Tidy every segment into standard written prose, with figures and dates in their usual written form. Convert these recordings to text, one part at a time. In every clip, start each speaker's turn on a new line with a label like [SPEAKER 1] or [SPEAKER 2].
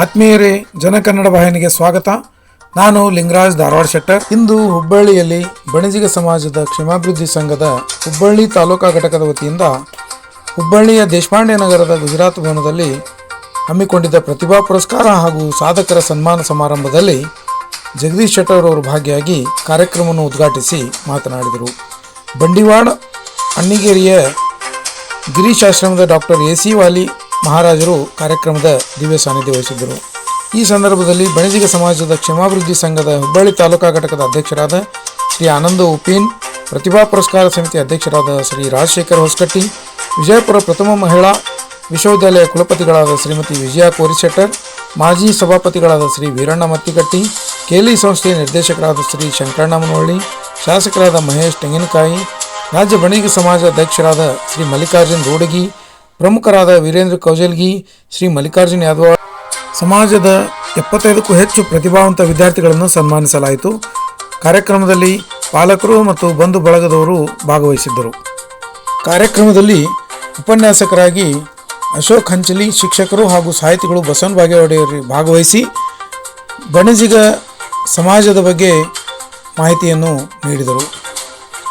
[SPEAKER 1] ಆತ್ಮೀಯರೇ, ಜನಕನ್ನಡ ವಾಹಿನಿಗೆ ಸ್ವಾಗತ. ನಾನು ಲಿಂಗರಾಜ್ ಧಾರವಾಡ ಶೆಟ್ಟರ್. ಇಂದು ಹುಬ್ಬಳ್ಳಿಯಲ್ಲಿ ಬಣಿಜಿಗ ಸಮಾಜದ ಕ್ಷೇಮಾಭಿವೃದ್ಧಿ ಸಂಘದ ಹುಬ್ಬಳ್ಳಿ ತಾಲೂಕಾ ಘಟಕದ ವತಿಯಿಂದ ಹುಬ್ಬಳ್ಳಿಯ ದೇಶಪಾಂಡೆ ನಗರದ ಗುಜರಾತ್ ಭವನದಲ್ಲಿ ಹಮ್ಮಿಕೊಂಡಿದ್ದ ಪ್ರತಿಭಾ ಪುರಸ್ಕಾರ ಹಾಗೂ ಸಾಧಕರ ಸನ್ಮಾನ ಸಮಾರಂಭದಲ್ಲಿ ಜಗದೀಶ್ ಶೆಟ್ಟರ್ ಅವರು ಭಾಗಿಯಾಗಿ ಕಾರ್ಯಕ್ರಮವನ್ನು ಉದ್ಘಾಟಿಸಿ ಮಾತನಾಡಿದರು. ಬಂಡಿವಾಡ ಅಣ್ಣಿಗೇರಿಯ ಗಿರೀಶ್ ಆಶ್ರಮದ ಡಾಕ್ಟರ್ ಎ.ಸಿ. ವಾಲಿ ಮಹಾರಾಜರು ಕಾರ್ಯಕ್ರಮದ ದಿವ್ಯ ಸಾನ್ನಿಧ್ಯ ವಹಿಸಿದ್ದರು. ಈ ಸಂದರ್ಭದಲ್ಲಿ ಬಣಿಜಿಗ ಸಮಾಜದ ಕ್ಷೇಮಾಭಿವೃದ್ಧಿ ಸಂಘದ ಹುಬ್ಬಳ್ಳಿ ತಾಲೂಕಾ ಘಟಕದ ಅಧ್ಯಕ್ಷರಾದ ಶ್ರೀ ಆನಂದ ಉಪೇನ್, ಪ್ರತಿಭಾ ಪುರಸ್ಕಾರ ಸಮಿತಿ ಅಧ್ಯಕ್ಷರಾದ ಶ್ರೀ ರಾಜಶೇಖರ್ ಹೊಸಕಟ್ಟಿ, ವಿಜಯಪುರ ಪ್ರಥಮ ಮಹಿಳಾ ವಿಶ್ವವಿದ್ಯಾಲಯ ಕುಲಪತಿಗಳಾದ ಶ್ರೀಮತಿ ವಿಜಯ ಕೋರಿಶೆಟ್ಟರ್, ಮಾಜಿ ಸಭಾಪತಿಗಳಾದ ಶ್ರೀ ವೀರಣ್ಣ ಮತ್ತಿಗಟ್ಟಿ, ಕೇಲಿ ಸಂಸ್ಥೆಯ ನಿರ್ದೇಶಕರಾದ ಶ್ರೀ ಶಂಕರಣ್ಣ ಮುನವಳ್ಳಿ, ಶಾಸಕರಾದ ಮಹೇಶ್ ತೆಂಗಿನಕಾಯಿ, ರಾಜ್ಯ ಬಣಿಜಿಗ ಸಮಾಜ ಅಧ್ಯಕ್ಷರಾದ ಶ್ರೀ ಮಲ್ಲಿಕಾರ್ಜುನ್ ರೋಡಗಿ, ಪ್ರಮುಖರಾದ ವೀರೇಂದ್ರ ಕೌಜಲ್ಗಿ, ಶ್ರೀ ಮಲ್ಲಿಕಾರ್ಜುನ್ ಯಾದವಾಡ್, ಸಮಾಜದ 75ಕ್ಕೂ ಹೆಚ್ಚು ಪ್ರತಿಭಾವಂತ ವಿದ್ಯಾರ್ಥಿಗಳನ್ನು ಸನ್ಮಾನಿಸಲಾಯಿತು. ಕಾರ್ಯಕ್ರಮದಲ್ಲಿ ಪಾಲಕರು ಮತ್ತು ಬಂಧು ಬಳಗದವರು ಭಾಗವಹಿಸಿದ್ದರು. ಕಾರ್ಯಕ್ರಮದಲ್ಲಿ ಉಪನ್ಯಾಸಕರಾಗಿ ಅಶೋಕ್ ಹಂಚಲಿ, ಶಿಕ್ಷಕರು ಹಾಗೂ ಸಾಹಿತಿಗಳು ಬಸವನ ಬಾಗೇವಾಡಿಯವರು ಭಾಗವಹಿಸಿ ಬಣಿಜಿಗ ಸಮಾಜದ ಬಗ್ಗೆ ಮಾಹಿತಿಯನ್ನು ನೀಡಿದರು.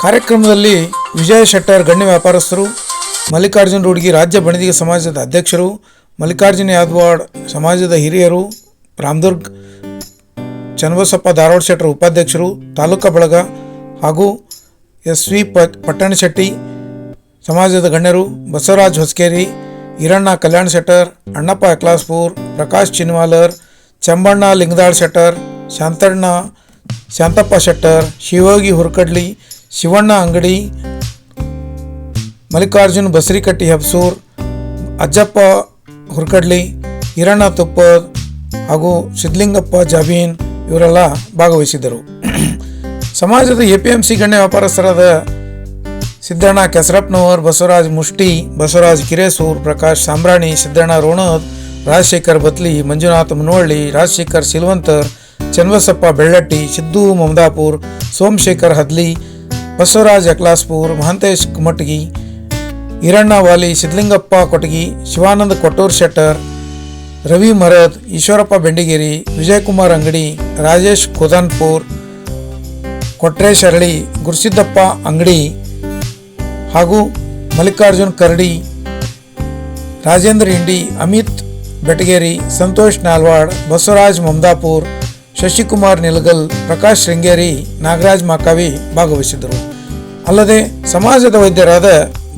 [SPEAKER 1] ಕಾರ್ಯಕ್ರಮದಲ್ಲಿ ವಿಜಯ ಶೆಟ್ಟರ್ ಗಣ್ಯ ವ್ಯಾಪಾರಸ್ಥರು, ಮಲ್ಲಿಕಾರ್ಜುನ್ ರೋಡ್ಗಿ ರಾಜ್ಯ ಬಣಿಜಿಗ ಸಮಾಜದ ಅಧ್ಯಕ್ಷರು, ಮಲ್ಲಿಕಾರ್ಜುನ್ ಯಾದವಾಡ್ ಸಮಾಜದ ಹಿರಿಯರು, ರಾಮದುರ್ಗ್ ಚನ್ನಬಸಪ್ಪ ಧಾರವಾಡ ಶೆಟ್ಟರ್ ಉಪಾಧ್ಯಕ್ಷರು, ತಾಲೂಕಾ ಬಳಗ ಹಾಗೂ ಎಸ್.ವಿ. ಪಟ್ಟಣಶೆಟ್ಟಿ ಸಮಾಜದ ಗಣ್ಯರು, ಬಸವರಾಜ್ ಹೊಸಕೇರಿ, ಈರಣ್ಣ ಕಲ್ಯಾಣ ಶೆಟ್ಟರ್, ಅಣ್ಣಪ್ಪ ಅಕ್ಲಾಸ್ಪುರ್, ಪ್ರಕಾಶ್ ಚಿನ್ವಾಲರ್, ಚಂಬಣ್ಣ ಲಿಂಗದಾಳ್ ಶೆಟ್ಟರ್, ಶಾಂತಪ್ಪ ಶೆಟ್ಟರ್, ಶಿವಯೋಗಿ ಹುರ್ಕಡ್ಲಿ, ಶಿವಣ್ಣ ಅಂಗಡಿ, ಮಲ್ಲಿಕಾರ್ಜುನ್ ಬಸರಿಕಟ್ಟಿ ಹೆಬ್ಸೂರ್, ಅಜ್ಜಪ್ಪ ಹುರ್ಕಡ್ಲಿ, ಈರಣ್ಣ ತುಪ್ಪದ್ ಹಾಗೂ ಸಿದ್ಲಿಂಗಪ್ಪ ಜಾಬೀನ್ ಇವರೆಲ್ಲ ಭಾಗವಹಿಸಿದ್ದರು. ಸಮಾಜದ APMC ಗಣ್ಯ ವ್ಯಾಪಾರಸ್ಥರಾದ ಸಿದ್ದಣ್ಣ ಕೆಸರಪ್ಪನವರ್, ಬಸವರಾಜ್ ಮುಷ್ಟಿ, ಬಸವರಾಜ್ ಕಿರೇಸೂರ್, ಪ್ರಕಾಶ್ ಸಾಂಬ್ರಾಣಿ, ಸಿದ್ದಣ್ಣ ರೋಣದ್, ರಾಜಶೇಖರ್ ಬತ್ಲಿ, ಮಂಜುನಾಥ್ ಮುನವಳ್ಳಿ, ರಾಜಶೇಖರ್ ಸಿಲ್ವಂತರ್, ಚನ್ನಬಸಪ್ಪ ಬೆಳ್ಳಟ್ಟಿ, ಸಿದ್ದು ಮಮದಾಪುರ್, ಸೋಮಶೇಖರ್ ಹದ್ಲಿ, ಬಸವರಾಜ್ ಅಕ್ಲಾಸ್ಪುರ್, ಮಹಂತೇಶ್ ಕುಮಟಗಿ, ಈರಣ್ಣ ವಾಲಿ, ಸಿದ್ಲಿಂಗಪ್ಪ ಕೊಟಗಿ, ಶಿವಾನಂದ ಕೊಟ್ಟೂರ್ ಶೆಟ್ಟರ್, ರವಿ ಮರದ್, ಈಶ್ವರಪ್ಪ ಬೆಂಡಿಗೇರಿ, ವಿಜಯಕುಮಾರ್ ಅಂಗಡಿ, ರಾಜೇಶ್ ಖೋದಾನ್ಪುರ್, ಕೊಟ್ರೇಶ್ ಅರಳಿ, ಗುರುಸಿದ್ದಪ್ಪ ಅಂಗಡಿ ಹಾಗೂ ಮಲ್ಲಿಕಾರ್ಜುನ್ ಕರಡಿ, ರಾಜೇಂದ್ರ ಇಂಡಿ, ಅಮಿತ್ ಬೆಟಗೇರಿ, ಸಂತೋಷ್ ನಾಲ್ವಾಡ್, ಬಸವರಾಜ್ ಮಮದಾಪುರ್, ಶಶಿಕುಮಾರ್ ನಿಲಗಲ್, ಪ್ರಕಾಶ್ ಶೃಂಗೇರಿ, ನಾಗರಾಜ್ ಮಾಕಾವಿ ಭಾಗವಹಿಸಿದ್ದರು. ಅಲ್ಲದೆ ಸಮಾಜದ ವೈದ್ಯರಾದ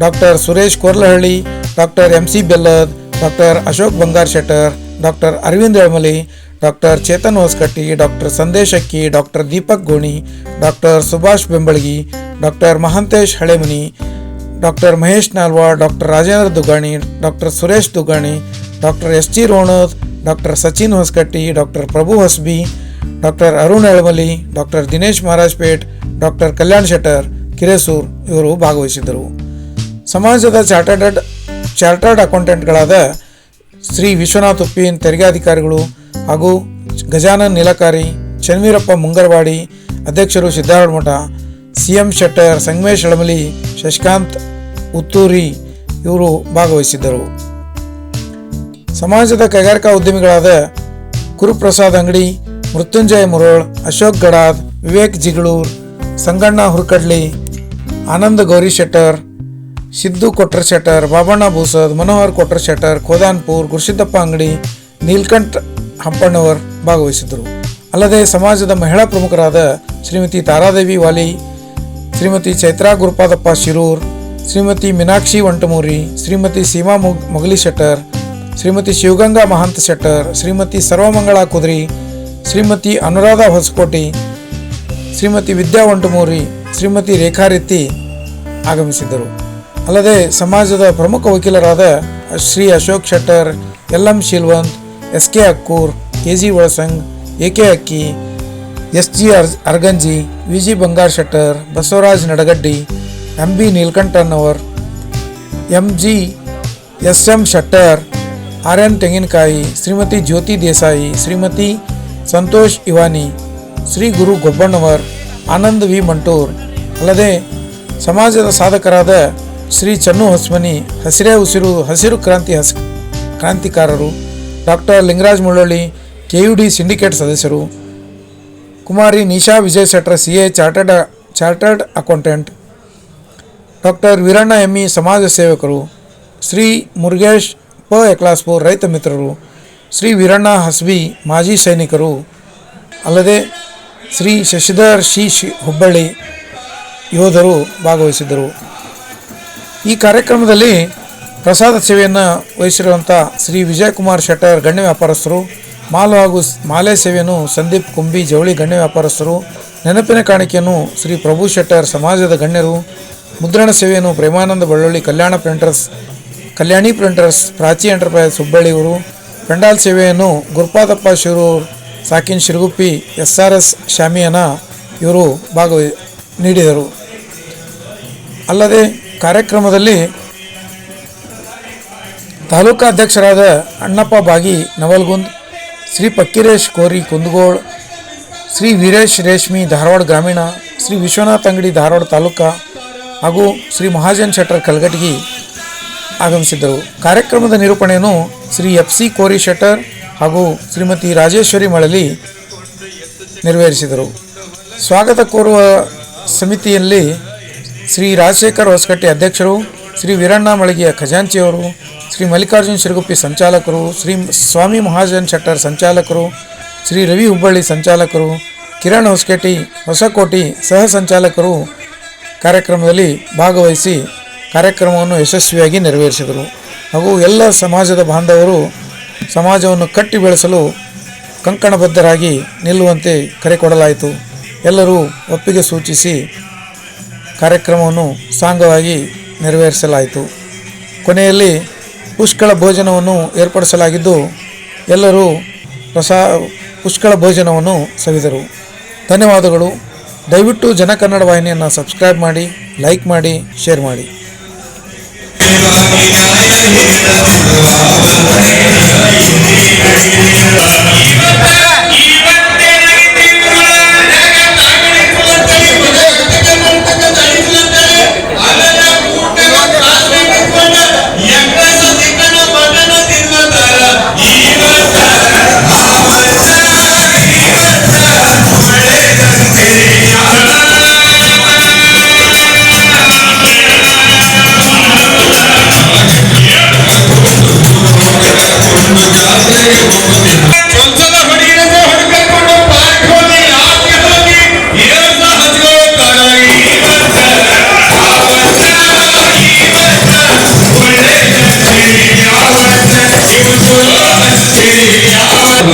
[SPEAKER 1] doctor Suresh Korlahalli, doctor MC Bellad, doctor Ashok Bangar Shettar, doctor Arvind Elamali, doctor Chetan Hosakatti, doctor Sandesh Akki, doctor Deepak Goni, doctor Subhash Bembalagi, doctor Mahantesh Halemani, doctor Mahesh Nalwad, doctor Rajendra Dugani, doctor Suresh Dugani, doctor S.G. Ronad, doctor Sachin Hosakatti, doctor Prabhu Hosabi, doctor Arun Elamali, doctor Dinesh Maharajpet, doctor Kalyan Shettar Kiresur ಇವರು ಭಾಗವಹಿಸಿದ್ದರು. ಸಮಾಜದ ಚಾರ್ಟರ್ಡ್ ಅಕೌಂಟೆಂಟ್ಗಳಾದ ಶ್ರೀ ವಿಶ್ವನಾಥ್ ಉಪ್ಪಿನ್, ತೆರಿಗೆ ಅಧಿಕಾರಿಗಳು ಹಾಗೂ ಗಜಾನನ್ ನಿಲಕಾರಿ, ಚನ್ವೀರಪ್ಪ ಮುಂಗರವಾಡಿ, ಅಧ್ಯಕ್ಷರು ಸಿದ್ದಾರೂಢ ಮಠ, CM ಶೆಟ್ಟರ್, ಸಂಗಮೇಶ್ ಎಳಮಲಿ, ಶಶಿಕಾಂತ್ ಉತ್ತೂರಿ ಇವರು ಭಾಗವಹಿಸಿದ್ದರು. ಸಮಾಜದ ಕೈಗಾರಿಕಾ ಉದ್ಯಮಿಗಳಾದ ಗುರುಪ್ರಸಾದ್ ಅಂಗಡಿ, ಮೃತ್ಯುಂಜಯ ಮುರೋಳ್, ಅಶೋಕ್ ಗಡಾದ್, ವಿವೇಕ್ ಜಿಗಳೂರ್, ಸಂಗಣ್ಣ ಹುರ್ಕಡ್ಲಿ, ಆನಂದ ಗೌರಿ ಶೆಟ್ಟರ್, ಸಿದ್ದು ಕೊಟ್ರ ಶೆಟ್ಟರ್, ಬಾಬಣ್ಣ ಬೂಸದ್, ಮನೋಹರ್ ಕೊಟ್ರ ಶೆಟ್ಟರ್, ಖೋದಾನ್ಪುರ್, ಗುರುಸಿದ್ದಪ್ಪ ಅಂಗಡಿ, ನೀಲ್ಕಂಠ್ ಹಂಪಣ್ಣವರ್ ಭಾಗವಹಿಸಿದ್ದರು. ಅಲ್ಲದೆ ಸಮಾಜದ ಮಹಿಳಾ ಪ್ರಮುಖರಾದ ಶ್ರೀಮತಿ ತಾರಾದೇವಿ ವಾಲಿ, ಶ್ರೀಮತಿ ಚೈತ್ರಾ ಗುರುಪಾದಪ್ಪ ಶಿರೂರ್, ಶ್ರೀಮತಿ ಮೀನಾಕ್ಷಿ ವಂಟಮೂರಿ, ಶ್ರೀಮತಿ ಸೀಮಾ ಮೊಗಲಿ ಶೆಟ್ಟರ್, ಶ್ರೀಮತಿ ಶಿವಗಂಗಾ ಮಹಾಂತ ಶೆಟ್ಟರ್, ಶ್ರೀಮತಿ ಸರ್ವಮಂಗಳ ಕುದ್ರಿ, ಶ್ರೀಮತಿ ಅನುರಾಧ ಹೊಸಕೋಟಿ, ಶ್ರೀಮತಿ ವಿದ್ಯಾ ವಂಟಮೂರಿ, ಶ್ರೀಮತಿ ರೇಖಾ ರೀತಿ ಆಗಮಿಸಿದ್ದರು. ಅಲ್ಲದೆ ಸಮಾಜದ ಪ್ರಮುಖ ವಕೀಲರಾದ Shri Ashok Shettar, LM Sheelvant, SK ಅಕ್ಕೂರ್, KG ಒಳಸಂಗ್, AK ಅಕ್ಕಿ, SG ಅರ್ಗಂಜಿ, VG ಬಂಗಾರ್ Shettar, Basavaraj ನಡಗಡ್ಡಿ, MB ನೀಲ್ಕಂಠನ್ನವರ್, MG SM Shettar, RN ತೆಂಗಿನಕಾಯಿ, ಶ್ರೀಮತಿ ಜ್ಯೋತಿ ದೇಸಾಯಿ, ಶ್ರೀಮತಿ ಸಂತೋಷ್ ಇವಾನಿ, ಶ್ರೀ ಗುರು ಗೊಬ್ಬಣ್ಣವರ್, ಆನಂದ್ V ಮಂಟೂರ್. ಅಲ್ಲದೆ ಸಮಾಜದ ಸಾಧಕರಾದ ಶ್ರೀ ಚನ್ನು ಹೊಸ್ಮನಿ, ಹಸಿರೇ ಉಸಿರು ಹಸಿರು ಕ್ರಾಂತಿಕಾರರು, doctor Lingaraj Mullolli KUD syndicate ಸದಸ್ಯರು, Kumari Nisha Vijay Shettar CA chartered accountant, doctor Veeranna ME ಸಮಾಜ ಸೇವಕರು, ಶ್ರೀ ಮುರುಗೇಶ್ ಎಕ್ಲಾಸ್ಪುರ್ ರೈತ ಮಿತ್ರರು, ಶ್ರೀ ವೀರಣ್ಣ ಹಸ್ಬಿ ಮಾಜಿ ಸೈನಿಕರು, ಅಲ್ಲದೆ ಶ್ರೀ ಶಶಿಧರ್ ಹುಬ್ಬಳ್ಳಿ ಯೋಧರು ಭಾಗವಹಿಸಿದ್ದರು. ಈ ಕಾರ್ಯಕ್ರಮದಲ್ಲಿ ಪ್ರಸಾದ ಸೇವೆಯನ್ನು ವಹಿಸಿರುವಂಥ ಶ್ರೀ ವಿಜಯಕುಮಾರ್ ಶೆಟ್ಟರ್ ಗಣ್ಯ ವ್ಯಾಪಾರಸ್ಥರು, ಮಾಲು ಹಾಗೂ ಮಾಲೆ ಸೇವೆಯನ್ನು ಸಂದೀಪ್ ಕುಂಬಿ ಜವಳಿ ಗಣ್ಯ ವ್ಯಾಪಾರಸ್ಥರು, ನೆನಪಿನ ಕಾಣಿಕೆಯನ್ನು ಶ್ರೀ ಪ್ರಭು ಶೆಟ್ಟರ್ ಸಮಾಜದ ಗಣ್ಯರು, ಮುದ್ರಣ ಸೇವೆಯನ್ನು ಪ್ರೇಮಾನಂದ ಬಳ್ಳೊಳ್ಳಿ ಕಲ್ಯಾಣಿ ಪ್ರಿಂಟರ್ಸ್ ಪ್ರಾಚಿ ಎಂಟರ್ಪ್ರೈಸ್ ಹುಬ್ಬಳ್ಳಿಯವರು, ಪೆಂಡಾಲ್ ಸೇವೆಯನ್ನು ಗುರುಪಾದಪ್ಪ ಶಿರೂರ್ ಸಾಕಿನ್ ಶಿರಗುಪ್ಪಿ SRS ಶಾಮಿಯಾನ ಇವರು ನೀಡಿದರು. ಅಲ್ಲದೆ ಕಾರ್ಯಕ್ರಮದಲ್ಲಿ ತಾಲೂಕಾ ಅಧ್ಯಕ್ಷರಾದ ಅಣ್ಣಪ್ಪ ಬಾಗಿ ನವಲ್ಗುಂದ್, ಶ್ರೀ ಪಕ್ಕಿರೇಶ್ ಕೋರಿ ಕುಂದಗೋಳ್, ಶ್ರೀ ವೀರೇಶ್ ರೇಷ್ಮಿ ಧಾರವಾಡ ಗ್ರಾಮೀಣ, ಶ್ರೀ ವಿಶ್ವನಾಥ್ ಅಂಗಡಿ ಧಾರವಾಡ ತಾಲೂಕಾ ಹಾಗೂ ಶ್ರೀ ಮಹಾಜನ್ ಶೆಟ್ಟರ್ ಕಲ್ಗಟಗಿ ಆಗಮಿಸಿದ್ದರು. ಕಾರ್ಯಕ್ರಮದ ನಿರೂಪಣೆಯನ್ನು ಶ್ರೀ FC ಕೋರಿ ಶೆಟ್ಟರ್ ಹಾಗೂ ಶ್ರೀಮತಿ ರಾಜೇಶ್ವರಿ ಮಳಲಿ ನೆರವೇರಿಸಿದರು. ಸ್ವಾಗತ ಕೋರುವ ಸಮಿತಿಯಲ್ಲಿ ಶ್ರೀ ರಾಜಶೇಖರ್ ಹೊಸಕಟ್ಟಿ ಅಧ್ಯಕ್ಷರು, ಶ್ರೀ ವೀರಣ್ಣ ಮಳಿಗೆಯ ಖಜಾಂಚಿಯವರು, ಶ್ರೀ ಮಲ್ಲಿಕಾರ್ಜುನ್ ಶಿರಗುಪ್ಪಿ ಸಂಚಾಲಕರು, ಶ್ರೀ ಸ್ವಾಮಿ ಮಹಾಜನ್ ಶೆಟ್ಟರ್ ಸಂಚಾಲಕರು, ಶ್ರೀ ರವಿ ಹುಬ್ಬಳ್ಳಿ ಸಂಚಾಲಕರು, ಕಿರಣ್ ಹೊಸಕೋಟಿ ಸಹ ಸಂಚಾಲಕರು ಕಾರ್ಯಕ್ರಮದಲ್ಲಿ ಭಾಗವಹಿಸಿ ಕಾರ್ಯಕ್ರಮವನ್ನು ಯಶಸ್ವಿಯಾಗಿ ನೆರವೇರಿಸಿದರು. ಹಾಗೂ ಎಲ್ಲ ಸಮಾಜದ ಬಾಂಧವರು ಸಮಾಜವನ್ನು ಕಟ್ಟಿ ಬೆಳೆಸಲು ಕಂಕಣಬದ್ಧರಾಗಿ ನಿಲ್ಲುವಂತೆ ಕರೆ ಕೊಡಲಾಯಿತು. ಎಲ್ಲರೂ ಒಪ್ಪಿಗೆ ಸೂಚಿಸಿ ಕಾರ್ಯಕ್ರಮವನ್ನು ಸಾಂಗವಾಗಿ ನೆರವೇರಿಸಲಾಯಿತು. ಕೊನೆಯಲ್ಲಿ ಪುಷ್ಕಳ ಭೋಜನವನ್ನು ಏರ್ಪಡಿಸಲಾಗಿದ್ದು ಎಲ್ಲರೂ ಪುಷ್ಕಳ ಭೋಜನವನ್ನು ಸವಿದರು. ಧನ್ಯವಾದಗಳು. ದಯವಿಟ್ಟು ಜನಕನ್ನಡ ವಾಹಿನಿಯನ್ನು ಸಬ್ಸ್ಕ್ರೈಬ್ ಮಾಡಿ, ಲೈಕ್ ಮಾಡಿ, ಶೇರ್ ಮಾಡಿ.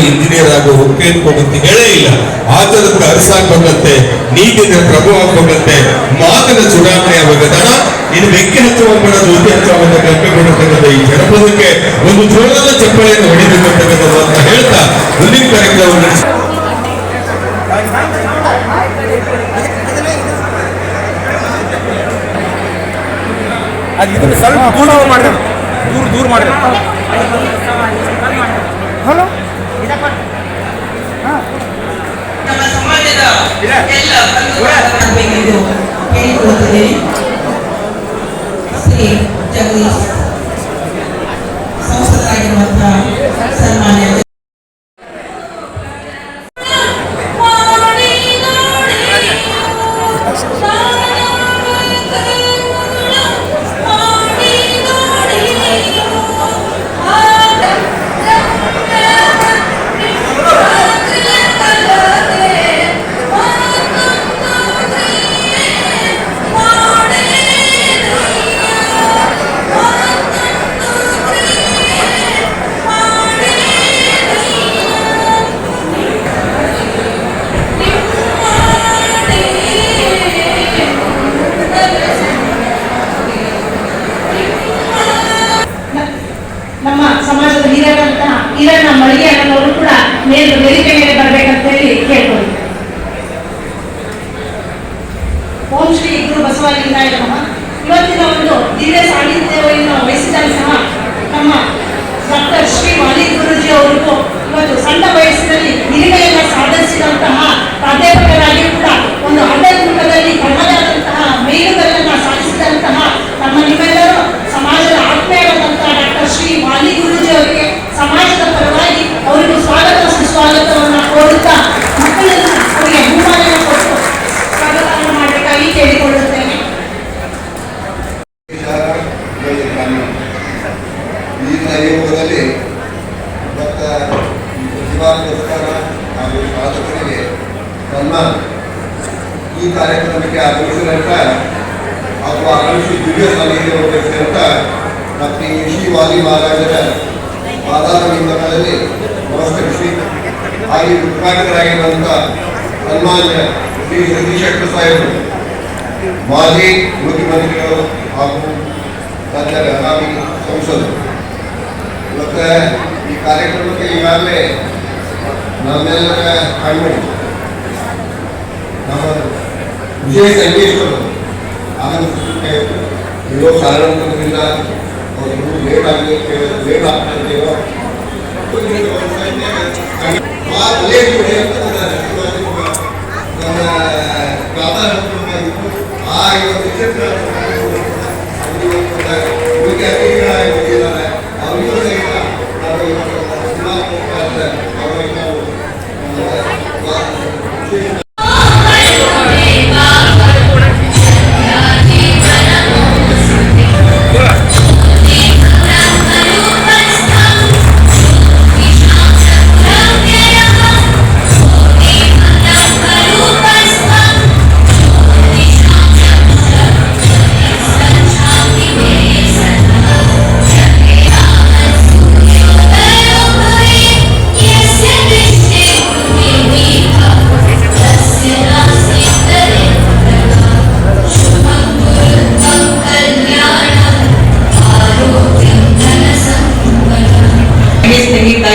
[SPEAKER 2] ಇಂಜಿನಿಯರ್ ಆಗೋ ಹೊಕ್ಕೆ ಹೋಗಂತ ಹೇಳೇ ಇಲ್ಲ. ಆಚರಣೆ ಅರಸಾಗ್ಬೇಕಂತೆ, ನೀತಿಯ ಪ್ರಭು ಆಗ್ಬೇಕಂತೆ, ಮಾತಿನ ಚುನಾವಣೆ ಆಗಬೇಕಣ, ಇನ್ನು ಬೆಂಕಿ ಹಚ್ಚುವಂತ ಜ್ಯೋತಿ ಹಚ್ಚುವಂತ ಕಲ್ಪಿಕೊಂಡಿರ್ತಕ್ಕಂಥ ಈ ಜನಪದಕ್ಕೆ ಒಂದು ಜೋರದ ಚಪ್ಪಳೆಯನ್ನು ಹೊಡಿಬೇಕಂತಕ್ಕಂಥದ್ದು ಅಂತ ಹೇಳ್ತಾ ಮುಂದಿನ ಕಾರ್ಯಕ್ರಮ ನಡೆಸಿ
[SPEAKER 3] ಸ್ವಲ್ಪ ದೂರ ಮಾಡಿದ್ರೆ ಹಲೋ
[SPEAKER 4] ನಮ್ಮ ಸಮಾಜದ ಎಲ್ಲ ಹೇಳಿಕೊಳ್ಳುತ್ತದೆ. ಶ್ರೀ ಜಗದೀಶ್ ಸಂಸದರಾಗಿರುವಂತಹ ಸನ್ಮಾನ್ಯ
[SPEAKER 5] ಈರಣ್ಣ ಮಳಿಗೆ ಅನ್ನೋರು ಕೂಡ ವೇದಿಕೆ ಮೇಲೆ ಬರ್ಬೇಕಂತ ಹೇಳಿ ಕೇಳ್ಕೊಳ್ಳಿ. ಓಂ ಶ್ರೀ ಗುರು ಬಸವಲಿಂಗಾಯ ನಮಃ. ಇವತ್ತಿನ ಒಂದು ದಿವ್ಯ ಸಾನ್ನಿಧ್ಯವನ್ನು ವಹಿಸಿದಾಗ ಸಹ ನಮ್ಮ ಡಾಕ್ಟರ್ ಶ್ರೀ ವಾಲಿ ಗುರುಜಿ ಅವರಿಗೂ ಇವತ್ತು ಸಣ್ಣ ವಯಸ್ಸಿನಲ್ಲಿ ಹಿರಿಮೆಯನ್ನು ಸಾಧಿಸಿದಂತಹ ಪ್ರಾಧ್ಯಾಪಕರಾಗಿ ಕೂಡ ಒಂದು ಆಡಳಿತದಲ್ಲಿ ತಮ್ಮದೇ ಆದಂತಹ ಮೇಲುಗಳನ್ನು ಸಾಧಿಸಿದಂತಹ ನಮ್ಮ ನಿಮ್ಮೆಲ್ಲರೂ ಸಮಾಜದ ಆತ್ಮೀಯರಾದಂತಹ ಡಾಕ್ಟರ್ ಶ್ರೀ ವಾಲಿ ಗುರುಜಿ ಅವರಿಗೆ ಸಮಾಜದ ಪರವಾಗಿ
[SPEAKER 6] ಮತ್ತು ಈ ಪ್ರತಿಭಾಗೋಸ್ಕರ ಹಾಗೂ ಸಾಧಕರಿಗೆ ನನ್ನ ಈ ಕಾರ್ಯಕ್ರಮಕ್ಕೆ ಆಗಮಿಸಿದಂಥ ಹಾಗೂ ಆಗಮಿಸಿ ದಿವ್ಯ ಸಲಹೆ ಹೋಗಬೇಕಂತ ಮತ್ತು ಈ ಶ್ರೀ ವಾಲಿ ಮಹಾರಾಜರ ಪಾದಾರವಿಂದಗಳಲ್ಲಿ ನಮಸ್ಕರಿಸಿ ಹಾಗೆ ಉದ್ಘಾಟಕರಾಗಿರುವಂಥ ಸನ್ಮಾನ್ಯ ಶ್ರೀ ಜಗದೀಶ್ ಶೆಟ್ಟರ್ ಸಾಹೇಬರು ಮಾಜಿ ಮುಖ್ಯಮಂತ್ರಿಗಳು ಹಾಗೂ ರಾಜ್ಯದ ಹಂಗಾಮಿ ಸಂಸದರು. ಮತ್ತು ಈ ಕಾರ್ಯಕ್ರಮಕ್ಕೆ ಈಗಾಗಲೇ ನಮ್ಮೆಲ್ಲರ ಕಣ್ಣು ನಮ್ಮ ವಿಜಯ ಸಂಗೇಶ್ವರು ಆಗಮಿಸಲಿಕ್ಕೆ ಇರೋ ಕಾರಣದಿಂದ ಅವರು ಲೇಟ್ ಆಗ್ತಾ ಇದ್ದೇವೋ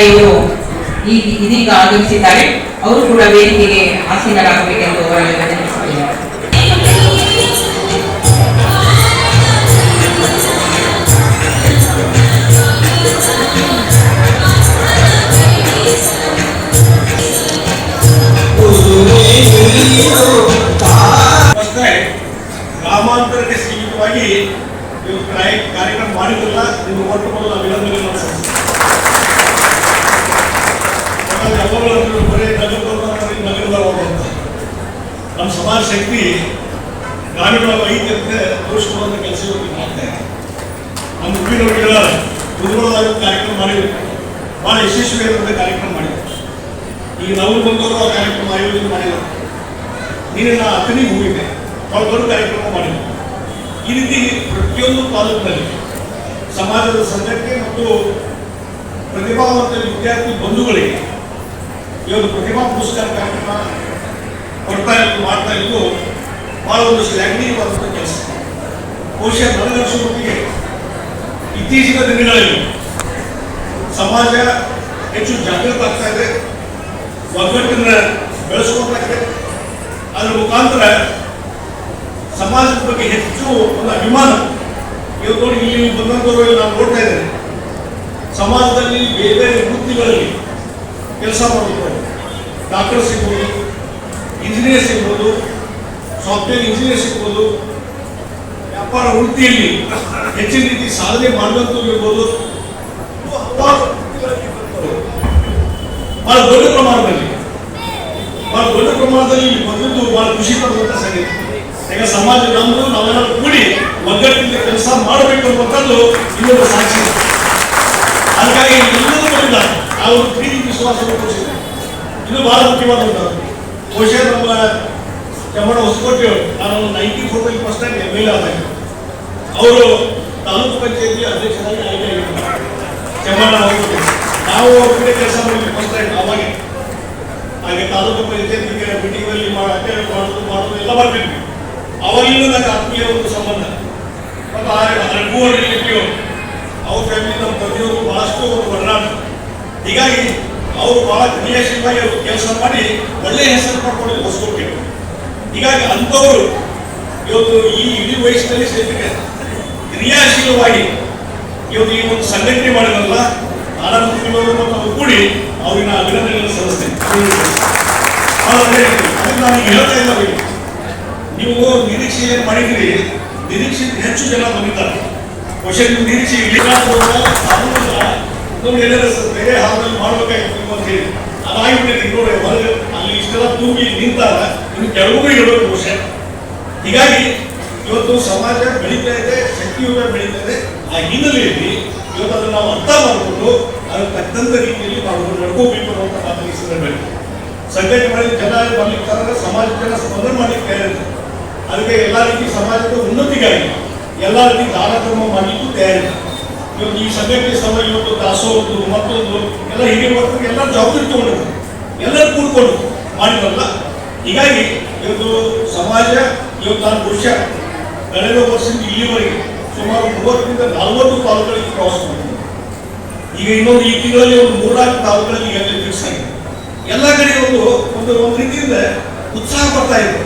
[SPEAKER 4] ಇವರು ಇದೀಗ ಆಗಮಿಸಿದ್ದಾರೆ. ಅವರು ಕೂಡ ವೇದಿಕೆಗೆ ಆಸೀನರಾಗಬೇಕೆಂದು ಅವರಲ್ಲಿ ವಿನಂತಿಸುತ್ತೇನೆ.
[SPEAKER 3] ಗ್ರಾಮಾಂತರಕ್ಕೆ ಸೀಮಿತವಾಗಿ ನೀವು ಕಾರ್ಯಕ್ರಮ ಮಾಡಿದ್ರಲ್ಲ, ನೀವು ಒಟ್ಟು ಮೊದಲು ಅಭಿನಂದನೆ ಬರೀ ನಗರದವರು ನಮ್ಮ ಸಮಾಜ ಶಕ್ತಿ ಗ್ರಾಮೀಣವಾಗಿ ಐತಿ ಅಂತ ತೋರಿಸ್ಕೊಳ್ಳುವಂಥ ಕೆಲಸ ಮಾಡ್ತಾರೆ. ನಮ್ಮ ಉಪ್ಪಿನವರಿಗೆಲ್ಲ ಉದ್ಭವವಾಗಿ ಕಾರ್ಯಕ್ರಮ ಮಾಡಿದ್ರು, ಭಾಳ ಯಶಸ್ವಿಯಾದಂಥ ಕಾರ್ಯಕ್ರಮ ಮಾಡಿದ್ರು. ಈಗ ನಾವು ಬಂದವರು ಆ ಕಾರ್ಯಕ್ರಮ ಆಯೋಜನೆ ಮಾಡಿದ್ರು. ನೀರಿನ ಅತನಿಗೆ ಹೋಗಿದ್ದೆ, ಭಾಳ ದೊಡ್ಡ ಕಾರ್ಯಕ್ರಮ ಮಾಡಿದ್ರು. ಈ ರೀತಿ ಪ್ರತಿಯೊಂದು ತಾಲೂಕಿನಲ್ಲಿ ಸಮಾಜದ ಸಂಘಕ್ಕೆ ಮತ್ತು ಪ್ರತಿಭಾವಂತ ವಿದ್ಯಾರ್ಥಿ ಬಂಧುಗಳಿಗೆ ಇವತ್ತು ಪ್ರತಿಭಾ ಪುರಸ್ಕಾರ ಕಾರ್ಯಕ್ರಮ ಮಾಡ್ತಾ ಇದ್ದು ಭಾಳ ಒಂದು ಶ್ಲಾಘನೀಯವಾದಂಥ ಕೆಲಸ. ಬಹುಶಃ ನನಗನ್ಸೋ ಮಟ್ಟಿಗೆ ಇತ್ತೀಚಿನ ದಿನಗಳಲ್ಲಿ ಸಮಾಜ ಹೆಚ್ಚು ಜಾಗೃತ ಆಗ್ತಾ ಇದೆ, ಒಗ್ಗಟ್ಟನ್ನು ಬೆಳೆಸ್ಕೊಳ್ತಾ ಇದೆ. ಅದರ ಮುಖಾಂತರ ಸಮಾಜದ ಬಗ್ಗೆ ಹೆಚ್ಚು ಒಂದು ಅಭಿಮಾನ ಇವತ್ತು ನೋಡಿ ಇಲ್ಲಿ ಬಂದಂಥವ್ರು ನಾನು ನೋಡ್ತಾ ಇದ್ದೇನೆ. ಸಮಾಜದಲ್ಲಿ ಬೇರೆ ಬೇರೆ ವೃತ್ತಿಗಳಲ್ಲಿ ಕೆಲಸ ಮಾಡಬೇಕು. ಡಾಕ್ಟರ್ ಸಿಗ್ಬೋದು, ಇಂಜಿನಿಯರ್ ಸಿಗ್ಬೋದು, ಸಾಫ್ಟ್ವೇರ್ ಇಂಜಿನಿಯರ್ ಸಿಗ್ಬೋದು, ವ್ಯಾಪಾರ ವೃತ್ತಿಯಲ್ಲಿ ಹೆಚ್ಚಿನ ರೀತಿ ಸಾಧನೆ ಮಾಡುವಂಥದ್ದು ಇರ್ಬೋದು. ಬಹಳ ದೊಡ್ಡ ಪ್ರಮಾಣದಲ್ಲಿ ಬಂದದ್ದು ಬಹಳ ಖುಷಿ ಪಡುವಂಥ ಸಂಗತಿ. ಈಗ ಸಮಾಜ ನಮ್ಮದು ನಾವೆಲ್ಲರೂ ಕೂಡಿ ಒಗ್ಗಟ್ಟಿನಿಂದ ಕೆಲಸ ಮಾಡಬೇಕು ಅನ್ನುವಂಥದ್ದು ಇನ್ನೊಂದು ಸಾಕ್ಷಿ. ಹಾಗಾಗಿ ಎಲ್ಲರೂ ಬಂದಿದ್ದಾರೆ, ಆ ಒಂದು ಪ್ರೀತಿ ವಿಶ್ವಾಸವನ್ನು ತೋರಿಸಿದ್ದಾರೆ. ಇದು ಬಹಳ ಮುಖ್ಯವಾದಂಥದ್ದು. ಬಹುಶಃ ನಮ್ಮ ಚಮ್ಮಣ್ಣ ಹೊಸಕೋಟೆ ನಾನು 94% MLA ಆದಾಗ ಅವರು ತಾಲೂಕು ಪಂಚಾಯತಿ ಅಧ್ಯಕ್ಷರಾಗಿ ಆಯ್ಕೆಯಾಗಿದ್ದಾರೆ. ಚಮ್ಮಣ್ಣ ಹೊಸಕೋಟೆ ನಾವು ಅವ್ರ ಕಡೆ ಕೆಲಸ ಮಾಡಿದ್ವಿ ಫಸ್ಟ್ ಟೈಮ್ ಅವಾಗೆ. ಹಾಗೆ ತಾಲೂಕು ಪಂಚಾಯತಿಗೆ ಮೀಟಿಂಗಲ್ಲಿ ಮಾಡೋದು ಎಲ್ಲ ಬರ್ತಿದ್ವಿ. ಅವಾಗಿಂದ ನನಗೆ ಆತ್ಮೀಯ ಒಂದು ಸಂಬಂಧ. ಮತ್ತು ಮೂವರು ರಿಲೇಟಿವ್ ಅವ್ರ ಫ್ಯಾಮಿಲಿ ನಮ್ಮ ತಂದೆಯವರು ಬಹಳಷ್ಟು ಒಂದು ಒಡನಾಟ. ಹೀಗಾಗಿ ಅವರು ಬಹಳ ಕ್ರಿಯಾಶೀಲವಾಗಿ ಕೆಲಸ ಮಾಡಿ ಒಳ್ಳೆಯ ಹೆಸರು ಪಡ್ಕೊಂಡು ಹೊಸಕೋಟೆ. ಹೀಗಾಗಿ ಅಂಥವರು ಇವತ್ತು ಈ ಇಡೀ ವಯಸ್ಸಿನಲ್ಲಿ ಸೇರಿಕೆ ಕ್ರಿಯಾಶೀಲವಾಗಿ ಇವತ್ತು ಈ ಒಂದು ಸಂಘಟನೆ ಮಾಡಿದ್ರಲ್ಲ, ಆನಂದವರು ಮತ್ತು ಅವರು ಕೂಡಿ ಅವ್ರಿಗೆ ನಾನು ಅಭಿನಂದನೆಯನ್ನು ಸಲ್ಲಿಸ್ತೇನೆ. ಅದಕ್ಕೆ ನಾನು ಹೇಳ್ತಾ ಇಲ್ಲ, ನೀವು ನಿರೀಕ್ಷೆ ಏನು ಮಾಡಿದ್ರಿ, ನಿರೀಕ್ಷೆ ಹೆಚ್ಚು ಜನ ಬಂದಿದ್ದಾರೆ. ಬಹುಶಃ ನೀವು ನಿರೀಕ್ಷೆ ನೋಡಿ ಏನಾದ್ರು ಬೇರೆ ಹಾಲಲ್ಲಿ ಮಾಡ್ಬೇಕಾಗಿತ್ತು ಅಂತ ಹೇಳಿ ಅದಾಗಿಬಿಟ್ಟಿದೆ. ನೋಡಿ ಹೊರಗೆ ಅಲ್ಲಿ ಇಷ್ಟೆಲ್ಲ ತೂಗಿ ನಿಂತಾಗ ಇನ್ನು ಕೆಳಗೂ ಇರಬೇಕು ಬಹುಶಃ. ಹೀಗಾಗಿ ಇವತ್ತು ಸಮಾಜ ಬೆಳೀತಾ ಇದೆ, ಶಕ್ತಿಯುತ ಬೆಳೀತಾ ಇದೆ. ಆ ಹಿನ್ನೆಲೆಯಲ್ಲಿ ಇವತ್ತು ಅದನ್ನು ನಾವು ಅರ್ಥ ಮಾಡಿಕೊಂಡು ಅದಕ್ಕೆ ತಕ್ಕಂಥ ರೀತಿಯಲ್ಲಿ ನಾವು ನಡ್ಕೋಬೇಕು ಅನ್ನುವಂಥ ಮಾತನ್ನು ಈ ಸಂದರ್ಭದಲ್ಲಿ ಸಂಘಟನೆ ಮಾಡಿ ಜನ ಮಾಡ್ಲಿಕ್ಕೆ ಸಮಾಜ ಜನ ಸ್ಪಂದನೆ ಮಾಡ್ಲಿಕ್ಕೆ ತಯಾರಿದೆ. ಅದಕ್ಕೆ ಎಲ್ಲ ರೀತಿ ಸಮಾಜದ ಉನ್ನತಿಗಾಗಿ ಎಲ್ಲ ರೀತಿ ದಾನ ಧರ್ಮ ಮಾಡಲಿಕ್ಕೂ ತಯಾರಿದೆ. ಇವತ್ತು ಈ ಸಂಘಟನೆ ಸಮ ಇವತ್ತು ದಾಸೋದು ಮತ್ತೊಂದು ಎಲ್ಲ ಹಿರಿಯ ವರ್ತನೆಗೆ ಎಲ್ಲ ಜವಾಬ್ದಾರಿ ತಗೊಂಡಿದ್ರು, ಎಲ್ಲರೂ ಕೂಡ್ಕೊಂಡು ಮಾಡಿದ್ರಲ್ಲ. ಹೀಗಾಗಿ ಇವತ್ತು ಸಮಾಜ ಇವತ್ತು ನಾನು ಬಹುಶಃ ಕಳೆದ ವರ್ಷದಿಂದ ಇಲ್ಲಿವರೆಗೆ ಸುಮಾರು 30ರಿಂದ 40 ತಾಲೂಕುಗಳಿಗೆ ಪ್ರವಾಸ ಮಾಡಿದ್ದೀನಿ. ಈಗ ಇನ್ನೊಂದು ಈ ತಿಂಗಳಲ್ಲಿ ಒಂದು 3-4 ತಾಲೂಕುಗಳಲ್ಲಿ ಈಗಾಗಲೇ ಫಿಕ್ಸ್ ಆಗಿದೆ. ಎಲ್ಲ ಕಡೆ ಒಂದು ರೀತಿಯಿಂದ ಉತ್ಸಾಹ ಬರ್ತಾ ಇದೆ.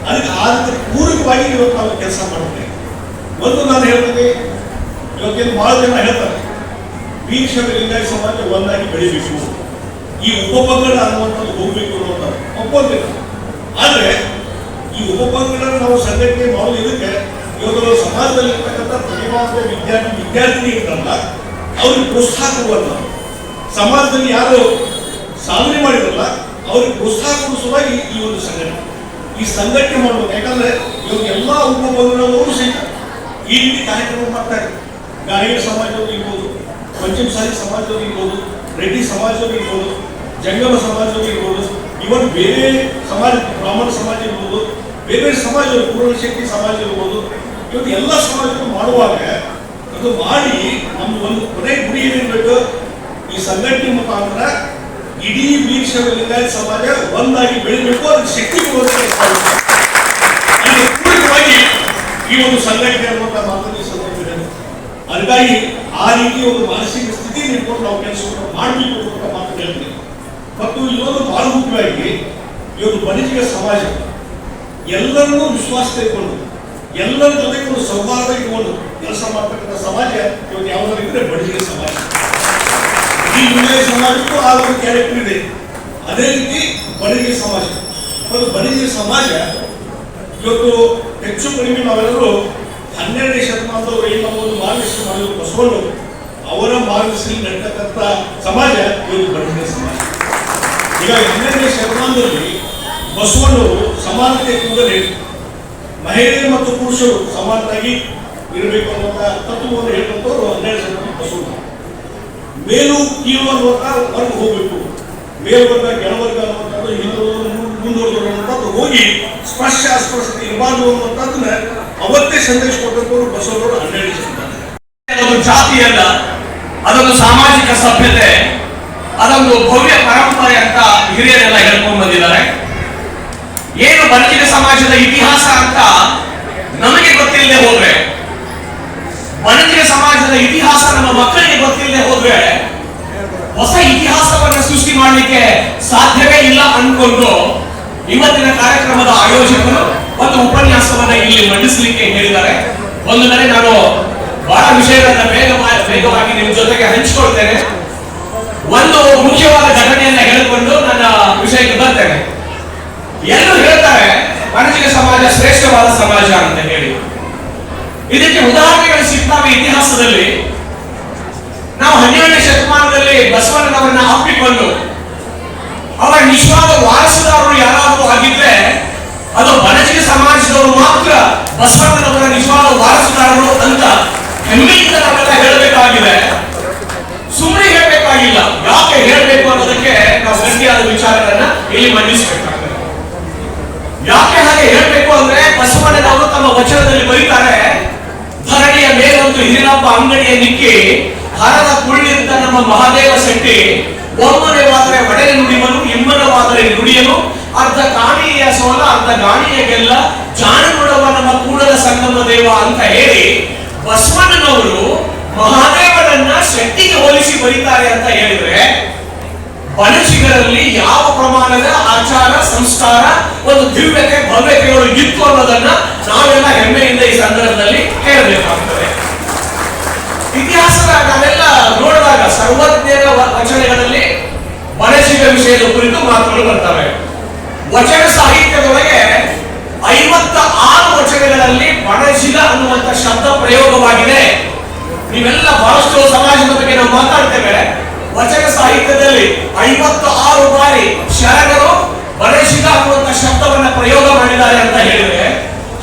[SPEAKER 3] ಅದಕ್ಕೆ ಪೂರಕವಾಗಿ ಇವತ್ತು ನಾವು ಕೆಲಸ ಮಾಡ್ತೇವೆ. ಒಂದು ನಾನು ಹೇಳ್ತೇನೆ, ಇವತ್ತೇನು ಬಹಳ ಜನ ಹೇಳ್ತಾರೆ ವೀರಶೈವ ಲಿಂಗಾಯತ ಸಮಾಜ ಒಂದಾಗಿ ಬೆಳಿಬೇಕು, ಈ ಉಪಪಂಗಡ ಅನ್ನುವಂಥದ್ದು ಹೋಗ್ಬೇಕು ಅನ್ನೋದು ಒಪ್ಪಬೇಕು. ಆದರೆ ಈ ಉಪಪಂಗಡ ನಾವು ಸಂಘಟನೆ ಮಾಡೋದು ಇದಕ್ಕೆ ಇವತ್ತು ಸಮಾಜದಲ್ಲಿರ್ತಕ್ಕಂಥ ಪ್ರತಿಭಾವಂತ ವಿದ್ಯಾರ್ಥಿ ಇರ್ತಾರಲ್ಲ ಅವ್ರಿಗೆ ಪ್ರೋತ್ಸಾಹ ಕೊಡುವಂತ, ಸಮಾಜದಲ್ಲಿ ಯಾರು ಸಾಧನೆ ಮಾಡಿರಲ್ಲ ಅವ್ರಿಗೆ ಪ್ರೋತ್ಸಾಹ ಕೊಡುವ ಸಲುವಾಗಿ ಈ ಒಂದು ಸಂಘಟನೆ ಮಾಡಬೇಕು. ಯಾಕಂದ್ರೆ ಇವಾಗ ಎಲ್ಲ ಉಪಪಂಗಡದವರು ಸಹಿತ ಈ ರೀತಿ ಕಾರ್ಯಕ್ರಮ ಮಾಡ್ತಾರೆ. ಗಾಯಕ ಸಮಾಜದವ್ರು ಇರ್ಬೋದು, ಪಂಚಮಸಾಲಿ ಸಮಾಜದವ್ರು ಇರ್ಬೋದು, ರೆಡ್ಡಿ ಸಮಾಜದವ್ರು ಇರ್ಬೋದು, ಜಂಗಮ ಸಮಾಜದವ್ರು ಇರ್ಬೋದು, ಇವನ್ ಬೇರೆ ಸಮಾಜ ಬ್ರಾಹ್ಮಣ ಸಮಾಜ ಇರ್ಬೋದು, ಬೇರೆ ಬೇರೆ ಸಮಾಜಗಳು ಪೂರ್ಣಶಕ್ತಿ ಸಮಾಜ ಇರ್ಬೋದು. ಇವತ್ತು ಎಲ್ಲ ಸಮಾಜಗಳು ಮಾಡುವಾಗ ಅದು ಮಾಡಿ ನಮ್ದು ಒಂದು ಕೊನೆ ಗುರಿ ಏನಿರ್ಬೇಕು, ಈ ಸಂಘಟನೆ ಮುಖಾಂತರ ಇಡೀ ವೀರಶೈವ ಲಿಂಗಾಯತ ಸಮಾಜ ಒಂದಾಗಿ ಬೆಳಿಬೇಕು, ಅದಕ್ಕೆ ಶಕ್ತಿ ಪೂರಕವಾಗಿ ಈ ಒಂದು ಸಂಘಟನೆ ಅನ್ನುವಂಥ ಮಾತನ್ನು ಸಂದರ್ಭದಲ್ಲಿ ಅದಕ್ಕಾಗಿ ಆ ರೀತಿ ಒಂದು ಮಾನಸಿಕ ಸ್ಥಿತಿ ನಿಂತ್ಕೊಂಡು ನಾವು ಕೆಲಸವನ್ನು ಮಾಡಬೇಕು ಅನ್ನುವಂಥ ಮಾತು ಹೇಳ್ತೀವಿ. ಮತ್ತು ಇನ್ನೊಂದು ಬಹಳ ಮುಖ್ಯವಾಗಿ ಇವತ್ತು ಬಣಿಜಿಗ ಸಮಾಜ ಎಲ್ಲರನ್ನೂ ವಿಶ್ವಾಸ ತೆಗೆದುಕೊಂಡು ಎಲ್ಲರ ಜೊತೆಗೆ ಒಂದು ಸೌಹಾರ್ದ ಇಟ್ಕೊಂಡು ಕೆಲಸ ಮಾಡ್ತಕ್ಕಂಥ ಸಮಾಜ ಇವತ್ತು ಯಾವುದಾದ್ರು ಇದ್ರೆ ಬಣಿಜಿಗ ಸಮಾಜ. ಈ ಲಿಂಗಾಯತ ಸಮಾಜಕ್ಕೂ ಆ ಒಂದು ಕ್ಯಾರೆಕ್ಟರ್ ಇದೆ. ಅದೇ ರೀತಿ ಬಣಿಜಿಗ ಸಮಾಜ ಮತ್ತು ಬಣಿಜಿಗ ಸಮಾಜ ಇವತ್ತು ಹೆಚ್ಚು ಕಡಿಮೆ ನಾವೆಲ್ಲರೂ 12ನೇ ಶತಮಾನದವರು ಏನು ಒಂದು ಮಾರ್ಗದರ್ಶನ ಮಾಡಿದ್ರು ಬಸವಣ್ಣ ಅವರ ಮಾರ್ಗದರ್ಶನದಲ್ಲಿ ನಡೀತಕ್ಕಂಥ ಸಮಾಜ ಇವತ್ತು ಬಣಿಜಿಗ ಸಮಾಜ. ಹೀಗಾಗಿ 12ನೇ ಶತಮಾನದಲ್ಲಿ ಬಸವಣ್ಣವರು ಸಮಾನತೆ ಕೂಡಲೇ ಮಹಿಳೆಯರು ಮತ್ತು ಪುರುಷರು ಸಮಾನವಾಗಿ ಇರಬೇಕು ಅನ್ನುವಂಥ ತತ್ವವನ್ನು ಹೇಳ್ಕೊಂಡವರು 12ನೇ ಶತಮಾನ ಬಸವಣ್ಣ. ಮೇಲು ಕೀಳು ಅನ್ನುವಂಥ ವರ್ಗ ಹೋಗಬೇಕು, ಮೇಲ್ವರ್ಗ ಕೆಳವರ್ಗ ಅನ್ನುವಂಥದ್ದು ಹಿಂದುಳಿದವರು ಮುಂದುವರೆದವರು ಅನ್ನುವಂಥದ್ದು ಹೋಗಿ ಸ್ಪರ್ಶ ಅಸ್ಪೃಶ್ಯತೆ ಇರಬಾರ್ದು ಅನ್ನುವಂಥದ್ದನ್ನ ಅವತ್ತೇ ಸಂದೇಶ ಕೊಟ್ಟವರು ಬಸವಣ್ಣವರು 12ನೇ ಶತಮಾನ.
[SPEAKER 7] ಅದೊಂದು ಜಾತಿಯಲ್ಲ, ಅದೊಂದು ಸಾಮಾಜಿಕ ಸಭ್ಯತೆ, ಅದೊಂದು ಭವ್ಯ ಪರಂಪರೆ ಅಂತ ಹಿರಿಯರೆಲ್ಲ ಹೇಳ್ಕೊಂಡು ಬಂದಿದ್ದಾರೆ. ಏನು ಬಣಿಜಿಗ ಸಮಾಜದ ಇತಿಹಾಸ ಅಂತ ನಮಗೆ ಗೊತ್ತಿಲ್ಲದೆ ಹೋದ್ರೆ, ಬಣಿಜಿಗ ಸಮಾಜದ ಇತಿಹಾಸ ನಮ್ಮ ಮಕ್ಕಳಿಗೆ ಗೊತ್ತಿಲ್ಲದೆ ಹೋದ್ರೆ ಹೊಸ ಇತಿಹಾಸವನ್ನು ಸೃಷ್ಟಿ ಮಾಡಲಿಕ್ಕೆ ಸಾಧ್ಯವೇ ಇಲ್ಲ ಅನ್ಕೊಂಡು ಇವತ್ತಿನ ಕಾರ್ಯಕ್ರಮದ ಆಯೋಜಕರು ಒಂದು ಉಪನ್ಯಾಸವನ್ನ ಇಲ್ಲಿ ಮಂಡಿಸಲಿಕ್ಕೆ ಹೇಳಿದ್ದಾರೆ. ಒಂದು ಕಡೆ ನಾನು ಬಹಳ ವಿಷಯಗಳನ್ನ ವೇಗವಾಗಿ ನಿಮ್ಮ ಜೊತೆಗೆ ಹಂಚಿಕೊಳ್ತೇನೆ. ಒಂದು ಮುಖ್ಯವಾದ ಘಟನೆಯನ್ನ ಹೇಳಿಕೊಂಡು ನನ್ನ ವಿಷಯಕ್ಕೆ ಬರ್ತೇನೆ. ಎಲ್ಲರೂ ಹೇಳ್ತಾರೆ ಬಣಿಜಿಗ ಸಮಾಜ ಶ್ರೇಷ್ಠವಾದ ಸಮಾಜ ಅಂತ ಹೇಳಿ. ಇದಕ್ಕೆ ಉದಾಹರಣೆಗಳು ಸಿಗ್ತವೆ ಇತಿಹಾಸದಲ್ಲಿ. ನಾವು 12ನೇ ಶತಮಾನದಲ್ಲಿ ಬಸವಣ್ಣನವರನ್ನ ಅಪ್ಪಿಕೊಂಡು ಅವರ ನಿಜವಾದ ವಾರಸುದಾರರು ಯಾರಾದರೂ ಆಗಿದ್ರೆ ಅದು ಬಣಿಜಿಗ ಸಮಾಜದವರು ಮಾತ್ರ ಬಸವಣ್ಣನವರ ನಿಜವಾದ ವಾರಸುದಾರರು ಅಂತ ಹೆಮ್ಮೆಯಿಂದ ನಾವೆಲ್ಲ ಹೇಳಬೇಕಾಗಿದೆ. ಸುಮ್ಮನೆ ಹೇಳಬೇಕಾಗಿಲ್ಲ. ಯಾಕೆ ಹೇಳಬೇಕು ಅನ್ನೋದಕ್ಕೆ ನಾವು ಗಟ್ಟಿಯಾದ ವಿಚಾರಗಳನ್ನ ಇಲ್ಲಿ ಮಂಡಿಸಬೇಕಾಗ್ತದೆ. ಯಾಕೆ ಹಾಗೆ ಹೇಳಬೇಕು ಅಂದ್ರೆ ಬಸವಣ್ಣನವರು ತಮ್ಮ ವಚನದಲ್ಲಿ ಬರೀತಾರೆ, ಧರಣಿಯ ಮೇಲೊಂದು ಹಿರಿನಪ್ಪ ಅಂಗಡಿಯ ನಿಕ್ಕಿ ಹರದ ಕುಳ್ಳಿದ್ದ ನಮ್ಮ ಮಹಾದೇವ ಶೆಟ್ಟಿ, ಒಮ್ಮನೆವಾದರೆ ಒಡೆಯ ನುಡಿಮನು, ಇಮ್ಮನವಾದರೆ ನುಡಿಯನು, ಅರ್ಧ ಕಾಣಿಯ ಸೋಲ ಅರ್ಧ ಗಾಣಿಯ ಗೆಲ್ಲ, ಜಾಣ ನುಡವ ನಮ್ಮ ಕೂಡಲ ಸಂಗಮ ದೇವ ಅಂತ ಹೇಳಿ ಬಸವಣ್ಣನವರು ಮಹಾದೇವನನ್ನ ಶೆಟ್ಟಿಗೆ ಹೋಲಿಸಿ ಬರೀತಾರೆ ಅಂತ ಹೇಳಿದ್ರೆ, ಬಣಿಜಿಗರಲ್ಲಿ ಯಾವ ಪ್ರಮಾಣದ ಆಚಾರ ಸಂಸ್ಕಾರ ಒಂದು ದಿವ್ಯತೆ ಭವ್ಯತೆಗಳು ಇತ್ತು ಅನ್ನೋದನ್ನ ನಾವೆಲ್ಲ ಹೆಮ್ಮೆಯಿಂದ ಈ ಸಂದರ್ಭದಲ್ಲಿ ಹೇಳಬೇಕಾಗ್ತದೆ. ಇತಿಹಾಸದ ನಾವೆಲ್ಲ ನೋಡಿದಾಗ ಸರ್ವಜ್ಞರ ವಚನಗಳಲ್ಲಿ ಬಣಿಜಿಗ ವಿಷಯದ ಕುರಿತು ಮಾತುಗಳು ಬರ್ತವೆ. ವಚನ ಸಾಹಿತ್ಯದೊಳಗೆ 56 ವಚನಗಳಲ್ಲಿ ಬಣಿಜಿಗ ಅನ್ನುವಂಥ ಶಬ್ದ ಪ್ರಯೋಗವಾಗಿದೆ. ನೀವೆಲ್ಲ ಬಹಳಷ್ಟು ಸಮಾಜದ ಬಗ್ಗೆ ನಾವು ಮಾತಾಡ್ತೇವೆ. ವಚನ ಸಾಹಿತ್ಯದಲ್ಲಿ 56 ಬಾರಿ ಶರಣರು ಬಣಿಜಿಗ ಅನ್ನುವಂಥ ಶಬ್ದವನ್ನ ಪ್ರಯೋಗ ಮಾಡಿದ್ದಾರೆ ಅಂತ ಹೇಳಿದ್ರೆ,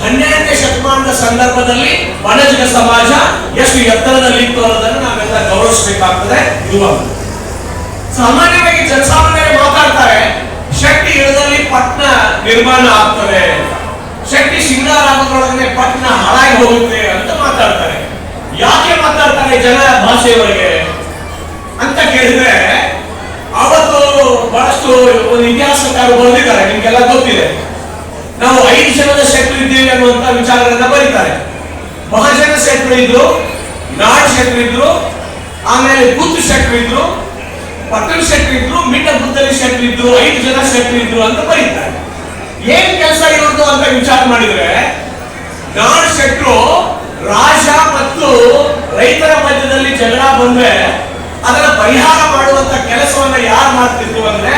[SPEAKER 7] 12ನೇ ಶತಮಾನದ ಸಂದರ್ಭದಲ್ಲಿ ಬಣಿಜಿಗ ಸಮಾಜ ಎಷ್ಟು ಎತ್ತರದಲ್ಲಿ ಇತ್ತು ಅನ್ನೋದನ್ನು ನಾವೆಲ್ಲ ಅಂತ ಗೌರವಿಸಬೇಕಾಗ್ತದೆ. ಇದು ಒಂದು. ಸಾಮಾನ್ಯವಾಗಿ ಜನಸಾಮಾನ್ಯರೇ ಮಾತಾಡ್ತಾರೆ, ಶೆಟ್ಟಿ ಇಳದಲ್ಲಿ ಪಟ್ಟಣ ನಿರ್ಮಾಣ ಆಗ್ತದೆ, ಶೆಟ್ಟಿ ಶೃಂಗಾರ ಆಗೋದ್ರೊಳಗೆ ಪಟ್ಟಣ ಹಾಳಾಗಿ ಹೋಗುತ್ತೆ ಅಂತ ಮಾತಾಡ್ತಾರೆ. ಯಾಕೆ ಮಾತಾಡ್ತಾರೆ ಜನ ಭಾಷೆಯವರಿಗೆ ಅಂತ ಕೇಳಿದ್ರೆ, ಅವತ್ತು ಬಹಳಷ್ಟು ಒಂದು ಇತಿಹಾಸಕಾರರು ಬರೆದಿದ್ದಾರೆ, ನಿಮ್ಗೆಲ್ಲ ಗೊತ್ತಿದೆ. ನಾವು 5 ಜನದ ಶೆಟ್ರು ಇದ್ದೀವಿ ಅನ್ನುವಂತ ವಿಚಾರಗಳನ್ನ ಬರೀತಾರೆ. ಮಹಾಜನ ಶೆಟ್ರು ಇದ್ರು, ನಾಡ್ ಶೆಟ್ರು ಇದ್ರು, ಆಮೇಲೆ ಗುತ್ತು ಶೆಟ್ರು ಇದ್ರು, ಪಟ್ಟಣ ಶೆಟ್ರು ಇದ್ರು, ಮಿಡ್ಡ ಬುದ್ಧಲಿ ಶೆಟ್ರು ಇದ್ರು, 5 ಜನ ಶೆಟ್ರು ಇದ್ರು ಅಂತ ಬರೀತಾರೆ. ಏನ್ ಕೆಲಸ ಇರೋದು ಅಂತ ವಿಚಾರ ಮಾಡಿದ್ರೆ, ನಾಡ್ ಶೆಟ್ರು ರಾಜ ಮತ್ತು ರೈತರ ಮಧ್ಯದಲ್ಲಿ ಜಗಳ ಬಂದ್ರೆ ಅದರ ಪರಿಹಾರ ಮಾಡುವಂತ ಕೆಲಸವನ್ನ ಯಾರು ಮಾಡ್ತಿದ್ರು ಅಂದ್ರೆ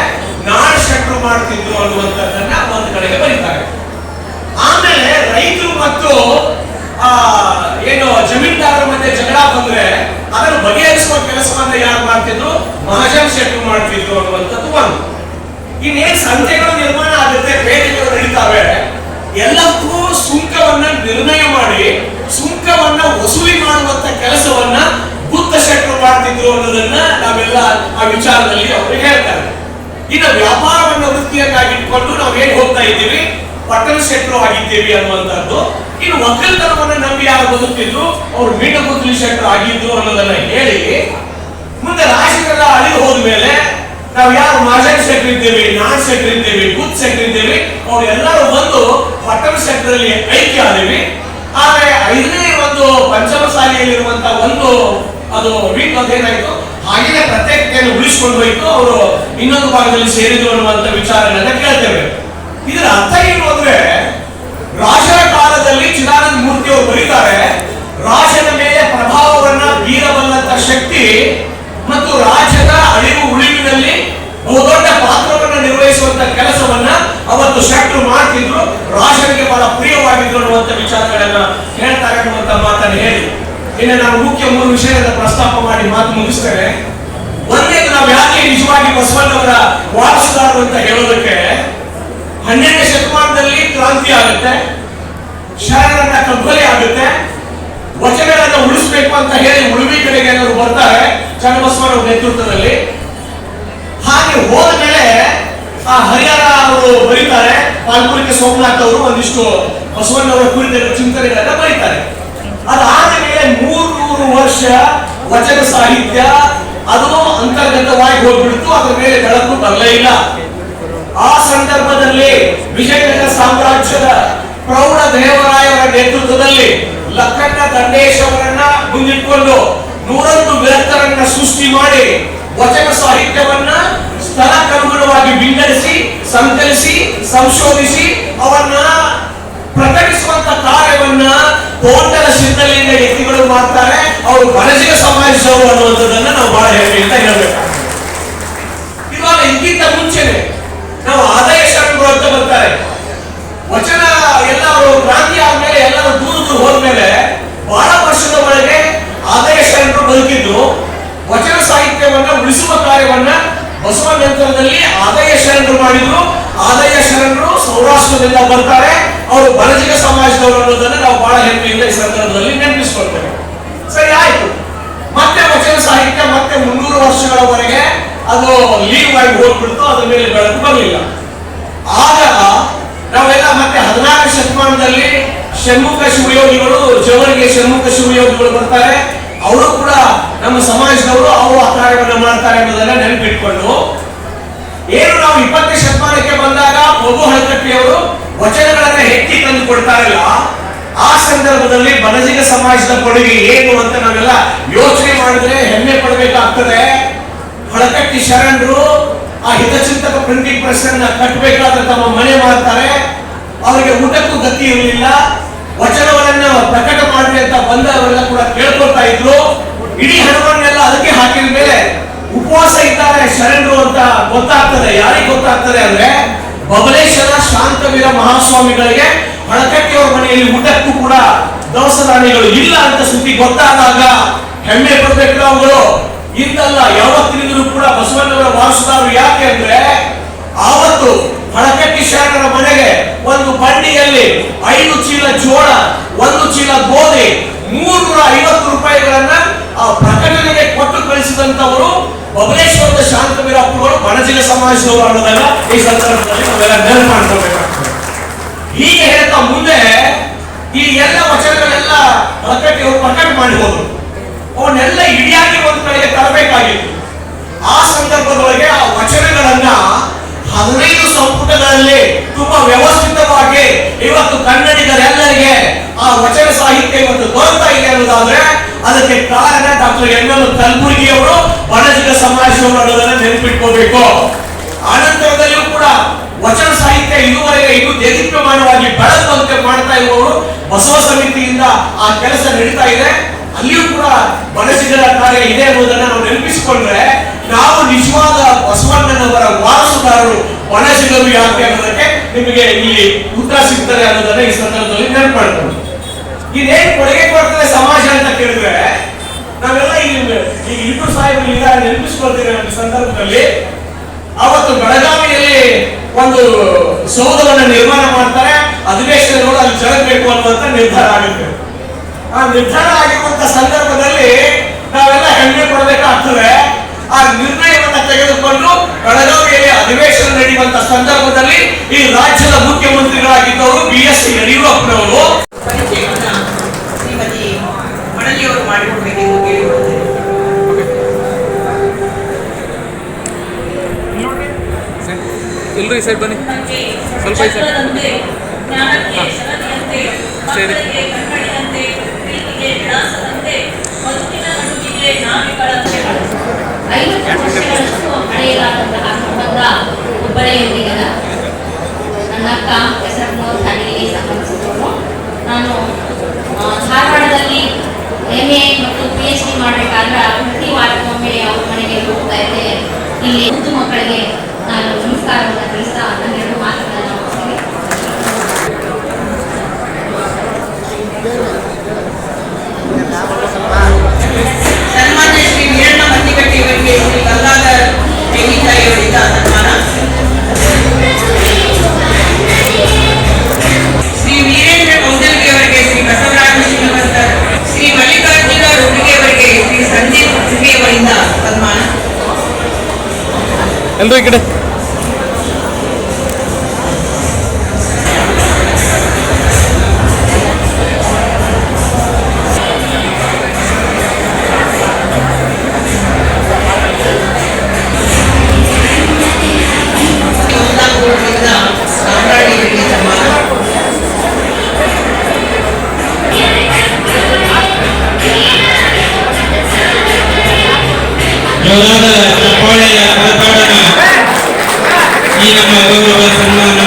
[SPEAKER 7] ನಾಡ್ ಶೆಟ್ರು ಮಾಡ್ತಿದ್ರು ಅನ್ನುವಂಥದ್ದನ್ನ ಒಂದು ಕಡೆಗೆ ಬರೀತಾರೆ. ಆಮೇಲೆ ರೈತರು ಮತ್ತು ಏನು ಜಮೀನ್ದಾರರ ಮಧ್ಯೆ ಜಗಳ ಬಂದ್ರೆ ಅದನ್ನು ಬಗೆಹರಿಸುವ ಕೆಲಸವನ್ನ ಯಾರು ಮಾಡ್ತಿದ್ರು, ಮಹಾಜನ್ ಶೆಟ್ರು ಮಾಡ್ತಿದ್ರು ಅನ್ನುವಂಥದ್ದು ಒಂದು. ಇನ್ನೇನ್ ಸಂತೆಗಳು ನಿರ್ಮಾಣ ಆಗುತ್ತೆ, ಪೇಟೆಗಳು ನಡೀತಾವೆ, ಎಲ್ಲಕ್ಕೂ ಸುಂಕವನ್ನ ನಿರ್ಣಯ ಮಾಡಿ ಸುಂಕವನ್ನ ವಸೂಲಿ ಮಾಡುವಂತ ಕೆಲಸವನ್ನ ಗುತ್ತ ಶೆಟ್ರು ಮಾಡ್ತಿದ್ರು ಅನ್ನೋದನ್ನ ನಾವೆಲ್ಲ ಆ ವಿಚಾರದಲ್ಲಿ ಅವರು ಹೇಳ್ತಾರೆ. ಇನ್ನು ವ್ಯಾಪಾರವನ್ನು ವೃತ್ತಿಯನ್ನಾಗಿಟ್ಕೊಂಡು ನಾವು ಹೇಗೆ ಹೋಗ್ತಾ ಇದ್ದೀವಿ, ಪಟ್ಟಣ ಶೆಟ್ರು ಆಗಿದ್ದೀವಿ ಅನ್ನುವಂಥದ್ದು. ಇನ್ನು ಒಕ್ಕಲ್ತನವನ್ನ ನಂಬಿ ಯಾರು ಬದುಕ್ತಿದ್ರು, ಅವ್ರು ಮೀಟಗುದ್ಲಿ ಶೆಟ್ರು ಆಗಿದ್ರು ಅನ್ನೋದನ್ನ ಹೇಳಿ, ಮುಂದೆ ರಾಶಿಗೆಲ್ಲ ಅಳಿದು ಹೋದ್ಮೇಲೆ ನಾವು ಯಾರು ಮಹಾಜನ್ ಶೆಟ್ರು ಇದ್ದೇವೆ, ನಾಡ್ ಶೆಟ್ರು ಇದ್ದೇವೆ, ಗುತ್ ಶೆಟ್ರು ಇದ್ದೇವೆ, ಅವ್ರು ಎಲ್ಲರೂ ಬಂದು ಪಟ್ಟಣ ಶೆಟ್ರಲ್ಲಿ ಐಕ್ಯ ಆದೇವಿ. ಆದ್ರೆ 5ನೇ ಒಂದು ಪಂಚಮ ಶಾಲೆಯಲ್ಲಿರುವಂತ ಒಂದು ಅದು ವೀಕ್ ಅದೇನಾಯ್ತು, ಹಾಗೆಯೇ ಪ್ರತ್ಯೇಕತೆಯನ್ನು ಉಳಿಸಿಕೊಂಡು ಹೋಯ್ತು, ಅವರು ಇನ್ನೊಂದು ಭಾಗದಲ್ಲಿ ಸೇರಿದ್ರು ಅನ್ನುವಂತ ವಿಚಾರಗಳನ್ನ ಕೇಳ್ತೇವೆ. ಇದರ ಅರ್ಥ ಏನು ಅಂದ್ರೆ, ರಾಜರ ಕಾಲದಲ್ಲಿ ಚಿದಾನಂದ ಮೂರ್ತಿ ಅವರು ಬರೀತಾರೆ, ರಾಜನ ಮೇಲೆ ಪ್ರಭಾವವನ್ನ ಬೀರಬಲ್ಲಂತ ಶಕ್ತಿ ಮತ್ತು ರಾಜ್ಯದ ಅಳಿವು ಉಳಿವಿನಲ್ಲಿ ಬಹುದೊಡ್ಡ ಪಾತ್ರವನ್ನು ನಿರ್ವಹಿಸುವಂತ ಕೆಲಸವನ್ನ ಅವತ್ತು ಶೆಟ್ರು ಮಾಡ್ತಿದ್ರು, ರಾಜನಿಗೆ ಬಹಳ ಪ್ರಿಯವಾಗಿದ್ರು ಅನ್ನುವಂತ ವಿಚಾರಗಳನ್ನ ಹೇಳ್ತಾರೆ ಅನ್ನುವಂತ ಮಾತನ್ನು ಹೇಳಿ, ಇನ್ನು ನಾನು ಮುಖ್ಯ 3 ವಿಷಯದ ಪ್ರಸ್ತಾಪ ಮಾಡಿ ಮಾತು ಮುಗಿಸ್ತೇನೆ. ಒಂದೇದು, ನಾವು ಯಾಕೆ ನಿಜವಾಗಿ ಬಸವಣ್ಣವರ ವಾರಸುದಾರರು ಅಂತ ಹೇಳೋದಕ್ಕೆ, 12ನೇ ಶತಮಾನದಲ್ಲಿ ಕ್ರಾಂತಿ ಆಗುತ್ತೆ, ಶರಣರನ್ನ ಕಗ್ಗೊಲೆ ಆಗುತ್ತೆ, ವಚನಗಳನ್ನ ಉಳಿಸಬೇಕು ಅಂತ ಹೇಳಿ ಉಳುವಿ ಕಡೆಗೆ ಏನಾದ್ರು ಬರ್ತಾರೆ ಚನ್ನಬಸವಣ್ಣವರ ನೇತೃತ್ವದಲ್ಲಿ. ಹಾಗೆ ಹೋದ್ಮೇಲೆ ಆ ಹರಿಹರ ಅವರು ಬರೀತಾರೆ, ಪಾಲ್ಪುರಿಕೆ ಸೋಮನಾಥ್ ಅವರು ಒಂದಿಷ್ಟು ಬಸವಣ್ಣವರ ಕುರಿತ ಚಿಂತನೆಗಳನ್ನ ಬರೀತಾರೆ. ಅದಾದ ಮೇಲೆ 300 ವರ್ಷ ವಚನ ಸಾಹಿತ್ಯ ಅದು ಅಂತರ್ಗತವಾಗಿ ಹೋಗ್ಬಿಡ್ತು, ಅದರ ಮೇಲೆ ಬೆಳಕು ಬರಲೇ ಇಲ್ಲ. ಆ ಸಂದರ್ಭದಲ್ಲಿ ವಿಜಯನಗರ ಸಾಮ್ರಾಜ್ಯದ ಪ್ರೌಢ ದೇವರಾಯರ ನೇತೃತ್ವದಲ್ಲಿ ಲಕ್ಕಣ್ಣ ದಂಡೇಶ್ ಅವರನ್ನ ಮುಂದಿಟ್ಕೊಂಡು 101 ವಿರಕ್ತರನ್ನ ಸೃಷ್ಟಿ ಮಾಡಿ ವಚನ ಸಾಹಿತ್ಯವನ್ನ ಸ್ಥಳಕ್ಕನುಗುಣವಾಗಿ ವಿಂಗಡಿಸಿ, ಸಂಕಲಿಸಿ, ಸಂಶೋಧಿಸಿ ಅವನ್ನ ಪ್ರಕಟಿಸುವಂತ ಕಾರ್ಯವನ್ನ ತೋಟದ ಸಿದ್ಧಲಿಂಗ ವ್ಯಕ್ತಿಗಳು ಮಾಡ್ತಾರೆ. ಅವರು ಬಣಜಿಗ ಸಮಾಜದವರು ಅನ್ನುವಂಥದ್ದನ್ನ ನಾವು ಬಹಳ ಹೆಮ್ಮೆಯಿಂದ ಹೇಳಬೇಕು. ಇವಾಗ ಇದಕ್ಕಿಂತ ಮುಂಚೆನೆ ನಾವು ಆದಾಯ ಶರಣರು ಅಂತ ಬರ್ತಾರೆ. ವಚನ ಎಲ್ಲರೂ ಕ್ರಾಂತಿ ಆದ್ಮೇಲೆ ಎಲ್ಲರೂ ದೂರ ಹೋದ್ಮೇಲೆ ಬಹಳ ವರ್ಷದ ಒಳಗೆ ಆದಾಯ ಶರಣರು ಬದುಕಿದ್ರು. ವಚನ ಸಾಹಿತ್ಯವನ್ನ ಉಳಿಸುವ ಕಾರ್ಯವನ್ನ ಬಸವ ನಂತರದಲ್ಲಿ ಆದಾಯ ಶರಣರು ಮಾಡಿದ್ರು. ಆದಾಯ ಶರಣರು ಸೌರಾಷ್ಟ್ರದಿಂದ ಬರ್ತಾರೆ, ಅವರು ಬಣಜಿಗ ಸಮಾಜದವರು ಅನ್ನೋದನ್ನ ನಾವು ಬಹಳ ಹೆಮ್ಮೆಯಿಂದ ಈ ಸಂದರ್ಭದಲ್ಲಿ ನೆನಪಿಸ್ಕೊಳ್ತೇವೆ. ಸರಿ, ಆಯ್ತು. ಮತ್ತೆ ವಚನ ಸಾಹಿತ್ಯ ಮತ್ತೆ 300 ವರ್ಷಗಳವರೆಗೆ ಅದು ಲೀವ್ ಆಗಿ ಹೋಗ್ಬಿಡ್ತು, ಅದ್ರ ಮೇಲೆ ಬೆಳಕು ಬರಲಿಲ್ಲ. ಆಗ ನಾವೆಲ್ಲ ಮತ್ತೆ 16ನೇ ಶತಮಾನದಲ್ಲಿ ಷಣ್ಮುಖ ಶಿವಯೋಗಿಗಳು, ಜವರಿಗೆ ಷಣ್ಮುಖ ಶಿವಯೋಗಿಗಳು ಬರ್ತಾರೆ. ಅವರು ಕೂಡ ನಮ್ಮ ಸಮಾಜದವರು, ಅವರು ಆ ಕಾರ್ಯವನ್ನು ಮಾಡ್ತಾರೆ ಅನ್ನೋದನ್ನ ನೆನಪಿಟ್ಕೊಂಡು, ಏನು ನಾವು 20ನೇ ಶತಮಾನಕ್ಕೆ ಬಂದಾಗ ಪ್ರಭು ಹಳಕಟ್ಟಿಯವರು ವಚನಗಳನ್ನ ಹೆಕ್ಕಿ ತಂದು ಕೊಡ್ತಾರಲ್ಲ, ಆ ಸಂದರ್ಭದಲ್ಲಿ ಬಣಜಿಗ ಸಮಾಜದ ಕೊಡುಗೆ ಏನು ಅಂತ ನಾವೆಲ್ಲ ಯೋಚನೆ ಮಾಡಿದ್ರೆ ಹೆಮ್ಮೆ ಪಡಬೇಕಾಗ್ತದೆ. ಹಳಕಟ್ಟಿ ಶರಣರು ಆ ಹಿತಚಿಂತಕ ಪ್ರಿಂಟಿಂಗ್ ಪ್ರೆಸ್ ಅನ್ನ ಕಟ್ಟಬೇಕಾದ್ರೆ ತಮ್ಮ ಮನೆ ಮಾಡ್ತಾರೆ. ಅವರಿಗೆ ಊಟಕ್ಕೂ ಗತಿ ಇರಲಿಲ್ಲ. ವಚನವನ್ನ ಪ್ರಕಟ ಮಾಡಿ ಅಂತ ಬಂದವರೆಲ್ಲ ಕೂಡ ಕೇಳ್ಕೊಳ್ತಾ ಇದ್ರು. ಇಡೀ ಹಣವನ್ನೆಲ್ಲ ಅದಕ್ಕೆ ಹಾಕಿದ ಮೇಲೆ ಉಪವಾಸ ಇದ್ದಾರೆ ಶರಣರು ಅಂತ ಗೊತ್ತಾಗ್ತದೆ. ಯಾರಿಗೆ ಗೊತ್ತಾಗ್ತದೆ ಅಂದ್ರೆ, ಬಬಲೇಶ್ವರ ಶಾಂತವೀರ ಮಹಾಸ್ವಾಮಿಗಳಿಗೆ ಹಳಕಟ್ಟಿಯವರ ಮನೆಯಲ್ಲಿ ಊಟಕ್ಕೂ ಕೂಡ ದವಸ ಧಾನ್ಯಗಳು ಇಲ್ಲ ಅಂತ ಸುದ್ದಿ ಗೊತ್ತಾದಾಗ ಹೆಮ್ಮೆ ಪಡಬೇಕು ನಾವುಗಳು. ಇಂದಲ್ಲ, ಯಾವತ್ತಿನಿಂದಲೂ ಕೂಡ ಬಸವಣ್ಣವರ ವಾರಸುದಾರರು. ಯಾಕೆ ಅಂದ್ರೆ ಆವತ್ತು ಹಳಕಟ್ಟಿ ಶರಣರ ಮನೆಗೆ ಒಂದು ಬಂಡಿಯಲ್ಲಿ 5 ಚೀಲ ಜೋಳ, 1 ಚೀಲ ಗೋಧಿ, 350 ರೂಪಾಯಿಗಳನ್ನ ಆ ಪ್ರಕಟಣೆಗೆ ಕೊಟ್ಟು ಕಳಿಸಿದಂತವರು ಬಬಲೇಶ್ವರದ ಶಾಂತವೀರಪ್ಪಗಳು ಬಣಜಿಗ ಸಮಾಜದವರು ಅನ್ನೋದನ್ನ ಈ ಸಂದರ್ಭದಲ್ಲಿ ನಾವೆಲ್ಲ ನೆನಪು ಮಾಡ್ಕೊಳ್ಬೇಕಾಗ್ತದೆ. ಹೀಗೆ ಹೇಳ್ತಾ ಮುಂದೆ ಈ ಎಲ್ಲ ವಚನಗಳೆಲ್ಲ ಹಳಕಟ್ಟಿಯವರು ಪ್ರಕಟ ಮಾಡಿ ಹೋದ್ರು. ಅವನ್ನೆಲ್ಲ ಇಡಿಯಾಗಿ ಒಂದು ಕಡೆಗೆ ತರಬೇಕಾಗಿತ್ತು. ಆ ಸಂದರ್ಭದೊಳಗೆ ಆ ವಚನಗಳನ್ನ 15 ಸಂಪುಟಗಳಲ್ಲಿ ತುಂಬಾ ವ್ಯವಸ್ಥಿತವಾಗಿ ಇವತ್ತು ಕನ್ನಡಿಗರೆಲ್ಲರಿಗೆ ಆ ವಚನ ಸಾಹಿತ್ಯ ಇವತ್ತು ದೊರೆತಾ ಇದೆ ಅನ್ನೋದಾದ್ರೆ ಅದಕ್ಕೆ ಕಾರಣ ಡಾಕ್ಟರ್ ಎಂ.ಎಲ್. ಕಲಬುರ್ಗಿ ಅವರು ಬಣಜಿಗ ಸಮಾಜದವರು ಅನ್ನೋದನ್ನ ನೆನಪಿಟ್ಕೋಬೇಕು. ಆನಂತರದಲ್ಲಿಯೂ ಕೂಡ ವಚನ ಸಾಹಿತ್ಯ ಇದುವರೆಗೆ ಇದು ದೇದೀಪ್ಯಮಾನವಾಗಿ ಬೆಳಗುವಂತೆ ಮಾಡ್ತಾ ಇರುವವರು ಬಸವ ಸಮಿತಿಯಿಂದ ಆ ಕೆಲಸ ನಡೀತಾ ಇದೆ. ಅಲ್ಲಿಯೂ ಕೂಡ ಬಣಜಿಗರ ಕಾರ್ಯ ಇದೆ ಅನ್ನೋದನ್ನ ನಾವು ನೆನಪಿಸಿಕೊಂಡ್ರೆ ನಾವು ನಿಜವಾದ ಬಸವಣ್ಣನವರ ವಾರಸುದಾರರು ಬಣಜಿಗರು ಯಾಕೆ ಅನ್ನೋದಕ್ಕೆ ನಿಮಗೆ ಇಲ್ಲಿ ಉತ್ತರ ಸಿಗ್ತದೆ ಅನ್ನೋದನ್ನ ಈ ಸಂದರ್ಭದಲ್ಲಿ ನೆನಪು ಮಾಡ್ಕೊಂಡು ಇದೇನು ಕೊಡುಗೆ ಕೊಡ್ತದೆ ಸಮಾಜ ಅಂತ ಕೇಳಿದ್ರೆ ನಾವೆಲ್ಲ ಈಗ ಇಟ್ಟು ಸಾಹೇಬರು ಈಗ ನೆನಪಿಸ್ಕೊಳ್ತೀವಿ ಈ ಸಂದರ್ಭದಲ್ಲಿ. ಅವತ್ತು ಬೆಳಗಾವಿಯಲ್ಲಿ ಒಂದು ಸೌಧವನ್ನು ನಿರ್ಮಾಣ ಮಾಡ್ತಾರೆ, ಅಧಿವೇಶನಗಳು ಅಲ್ಲಿ ಜರಗಬೇಕು ಅನ್ನುವಂತ ನಿರ್ಧಾರ ಆಗುತ್ತೆ. ಆ ನಿರ್ಧಾರ ಆಗಿರುವಂತ ಸಂದರ್ಭದಲ್ಲಿ ನಾವೆಲ್ಲ ಹೆಮ್ಮೆ ಪಡಬೇಕಾಗ್ತದೆ. ಆ ನಿರ್ಣಯವನ್ನ ತೆಗೆದುಕೊಂಡು ಬೆಳಗಾವಿಯಲ್ಲಿ ಅಧಿವೇಶನ ನಡೆಯುವಂತ ಸಂದರ್ಭದಲ್ಲಿ ಈ ರಾಜ್ಯದ ಮುಖ್ಯಮಂತ್ರಿಗಳಾಗಿದ್ದವರು BS ಯಡಿಯೂರಪ್ಪನವರು
[SPEAKER 4] ಪರಿಚಯವನ್ನ ಶ್ರೀಮತಿ ಮಣಲಿಯವರು ಮಾಡಿಕೊಡ್ಬೇಕೆಂದು ಕೇಳಿಕೊಳ್ಳುತ್ತೇನೆ.
[SPEAKER 8] ಎಲ್ಲರೂ ಈ ಸೈಡ್ ಬನ್ನಿ, ಸ್ವಲ್ಪ ಈ ಸೈಡ್.
[SPEAKER 9] ಜ್ಞಾನಕ್ಕೆ ಶರದಿಯಂತೆ, ಮಕ್ಕಳಿಗೆ ಕನ್ನಡಿಯಂತೆ, ಪ್ರೀತಿಗೆ ವಿಳಾಸದಂತೆ, ಬದುಕಿನ ಅಡುಗೆಗೆ ನಾವಿಗಳಂತೆ
[SPEAKER 10] 50 ವರ್ಷಗಳಷ್ಟು ಹಳೆಯಲಾದಂತಹ ಸಂಬಂಧ ಹುಬ್ಬಳ್ಳಿಯೊಂದಿಗದ. ನನ್ನ ಅಕ್ಕ ಹೆಸರನ್ನು ತಲೆಗೆ ಸಂಬಂಧಿಸಿದವರು. ನಾನು ಧಾರವಾಡದಲ್ಲಿ MA ಮತ್ತು PhD ಮಾಡಬೇಕಾದ್ರೆ ಪ್ರತಿ ವಾರಕ್ಕೊಮ್ಮೆ ಅವ್ರ ಮನೆಗೆ ಹೋಗ್ತಾ ಇದ್ದೆ. ಇಲ್ಲಿ ಉರ್ದು ಮಕ್ಕಳಿಗೆ ನಾನು ನಮಸ್ಕಾರವನ್ನು ತಿಳಿಸ್ತಾ ನನ್ನೆರಡು ಮಾತುಗಳನ್ನು ಮುಗಿಸ್ತೇನೆ.
[SPEAKER 4] ಸನ್ಮಾನ್ಯ ಶ್ರೀ ವೀರಣ್ಣ ಮತ್ತಿಕಟ್ಟಿ ಅವರಿಗೆ ಶ್ರೀ ಗಂಗಾಧರ್ ತೆಂಗಿನಕಾಯಿಯವರಿಂದ ಸನ್ಮಾನ. ಶ್ರೀ ವೀರೇಂದ್ರ ಕೌದಲ್ಗಿ ಅವರಿಗೆ ಶ್ರೀ ಬಸವರಾಜ ಶ್ರೀನಿವಾಸರ್, ಶ್ರೀ ಮಲ್ಲಿಕಾರ್ಜುನ ರುಡ್ಡಿಗೆ ಅವರಿಗೆ ಶ್ರೀ ಸಂದೀಪ್ ಸಿಂಗಿ ಅವರಿಂದ ಸನ್ಮಾನ.
[SPEAKER 8] ಎಲ್ಲರೂ ಈ ಕಡೆ.
[SPEAKER 11] ಜೋರಾದ ಚಪ್ಪಾಳೆಯ ಕರತಾಡನ ಈ ನಮ್ಮ ಗೌರವ ಸನ್ಮಾನ.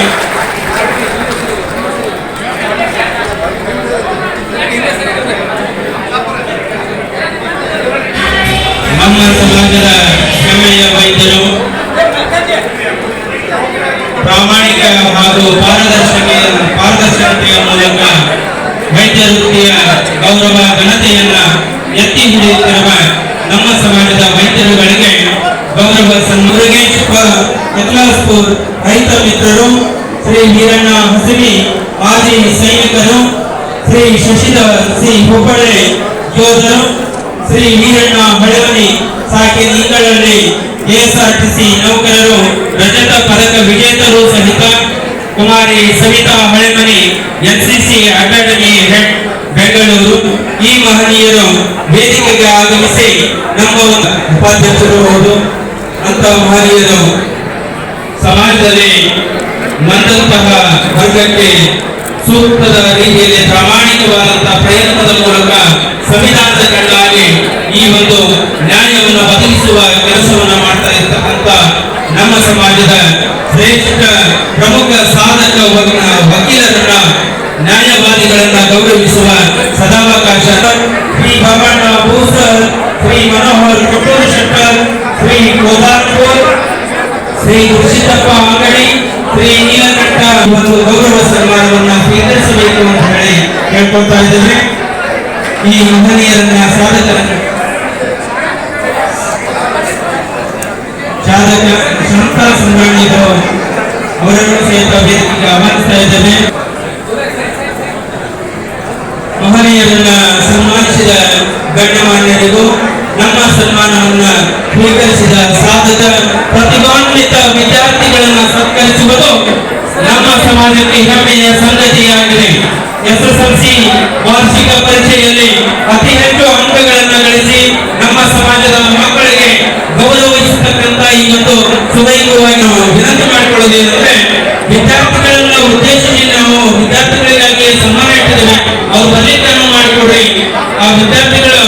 [SPEAKER 11] ನಮ್ಮ ಸಮಾಜದ ಹೆಮ್ಮೆಯ ವೈದ್ಯರು, ಪ್ರಾಮಾಣಿಕ ಹಾಗೂ ಪಾರದರ್ಶಕತೆಯ ಮೂಲಕ ವೈದ್ಯ ವೃತ್ತಿಯ ಗೌರವ ಘನತೆಯನ್ನ ಎತ್ತಿ ಹಿಡಿಯುತ್ತಿರುವ ನಮ್ಮ ಸಮಾಜದ ವೈದ್ಯರುಗಳಿಗೆ ಗೌರವ ಮುರುಗೇಶ್ ಯತ್ಲಾಸ್ಪುರ್ ರೈತ ಮಿತ್ರರು, ಶ್ರೀ ವೀರಣ್ಣ ಹಸಿಮಿ ಮಾಜಿ ಸೈನಿಕರು, ಶ್ರೀ ಶಶಿಧರ್ ಸಿ ಹುಬ್ಬಳ್ಳಿ ಯೋಧರು, ಶ್ರೀ ವೀರಣ್ಣ ಹಳವನಿ ಸಾಕಿನ ಇಂಗಳಲ್ಲಿ KSRTC ನೌಕರರು, ರಜತ ಪದಕ ವಿಜೇತರು ಸಹಿತ ಕುಮಾರಿ Savita Halemani NCC academy head Bengaluru, ಈ ಮಹನೀಯರು ವೇದಿಕೆಗೆ ಆಗಮಿಸಿ ನಮ್ಮ ಉಪಾಧ್ಯಕ್ಷರು ಹೌದು ಅಂತ ಮಹನೀಯರು ಸಮಾಜದಲ್ಲಿ ನೊಂದಂತಹ ವರ್ಗಕ್ಕೆ ಸೂಕ್ತದ ರೀತಿಯಲ್ಲಿ ಪ್ರಾಮಾಣಿಕವಾದಂತಹ ಪ್ರಯತ್ನದ ಮೂಲಕ ಸಂವಿಧಾನದ ಕಣ್ಣಾಗಿ ಈ ಒಂದು ನ್ಯಾಯವನ್ನು ಒದಗಿಸುವ ಕೆಲಸವನ್ನು ಮಾಡ್ತಾ ಇರ್ತಕ್ಕಂಥ ನಮ್ಮ ಸಮಾಜದ ಶ್ರೇಷ್ಠ ಪ್ರಮುಖ ಸಾಧಕ ವಕೀಲರನ್ನ, ನ್ಯಾಯವಾದಿಗಳನ್ನ ಗೌರವಿಸುವ ಸದಾವಕಾಶ ಶ್ರೀ ಭವಣ್ಣ ಭೂಸರ್, ಶ್ರೀ ಮನೋಹರ್ ಕಟೂರ್ ಶೆಟ್ಟರ್, ಶ್ರೀ ಕೋದಾರ್ಪುರ್, ಶ್ರೀ ಗುರುಸಿದ್ದಪ್ಪ ಅಂಗಡಿ, ಶ್ರೀ ನೀಲಕಂಠ ಒಂದು ಗೌರವ ಸನ್ಮಾನವನ್ನ ಸ್ವೀಕರಿಸಬೇಕು ಅಂತ ಹೇಳಿ ಕೇಳ್ಕೊಳ್ತಾ ಇದ್ದೇವೆ. ಈ ಮಹನೀಯರನ್ನ ಸಾಧಕ ಶಾಂತ ಸಂಗ್ರಾಮಿಗಳು ಅವರನ್ನು ಸಹಿತ ವೇದಿಕೆಗೆ ಆಹ್ವಾನಿಸ್ತಾ ಇದ್ದೇವೆ. ಮಹನೀಯರನ್ನ ಸನ್ಮಾನಿಸಿದ ಗಣ್ಯಮಾನ್ಯರಿಗೂ ನಮ್ಮ ಸನ್ಮಾನವನ್ನು ಸ್ವೀಕರಿಸಿದ ಸಾಧಕ ಪ್ರತಿಭಾನ್ವಿತ ವಿದ್ಯಾರ್ಥಿಗಳನ್ನು ಸತ್ಕರಿಸುವುದು ನಮ್ಮ ಸಮಾಜಕ್ಕೆ ಹೆಮ್ಮೆಯ ಸಂಗತಿಯಾಗಿದೆ. ಎಸ್ಎಸ್ಎಲ್ಸಿ ವಾರ್ಷಿಕ ಪರೀಕ್ಷೆಯಲ್ಲಿ ಅತಿ ಹೆಚ್ಚು ಅಂಕಗಳನ್ನು ಗಳಿಸಿ ನಮ್ಮ ಸಮಾಜದ ಮಕ್ಕಳಿಗೆ ಗೌರವಿಸತಕ್ಕಂತ ಈ ಒಂದು ಸುದೈವವಾಗಿ ನಾವು ವಿನಂತಿ ಮಾಡಿಕೊಳ್ಳೋದೇನೆಂದ್ರೆ, ವಿದ್ಯಾರ್ಥಿಗಳನ್ನ ಉದ್ದೇಶಿಸಿ ನಾವು ವಿದ್ಯಾರ್ಥಿಗಳಿಗಾಗಿ ಸನ್ಮಾನ ಇಟ್ಟಿದ್ದೇವೆ. ಅವ್ರು ಬಲಿತನ ಮಾಡಿಕೊಡ್ರಿ, ಆ ವಿದ್ಯಾರ್ಥಿಗಳು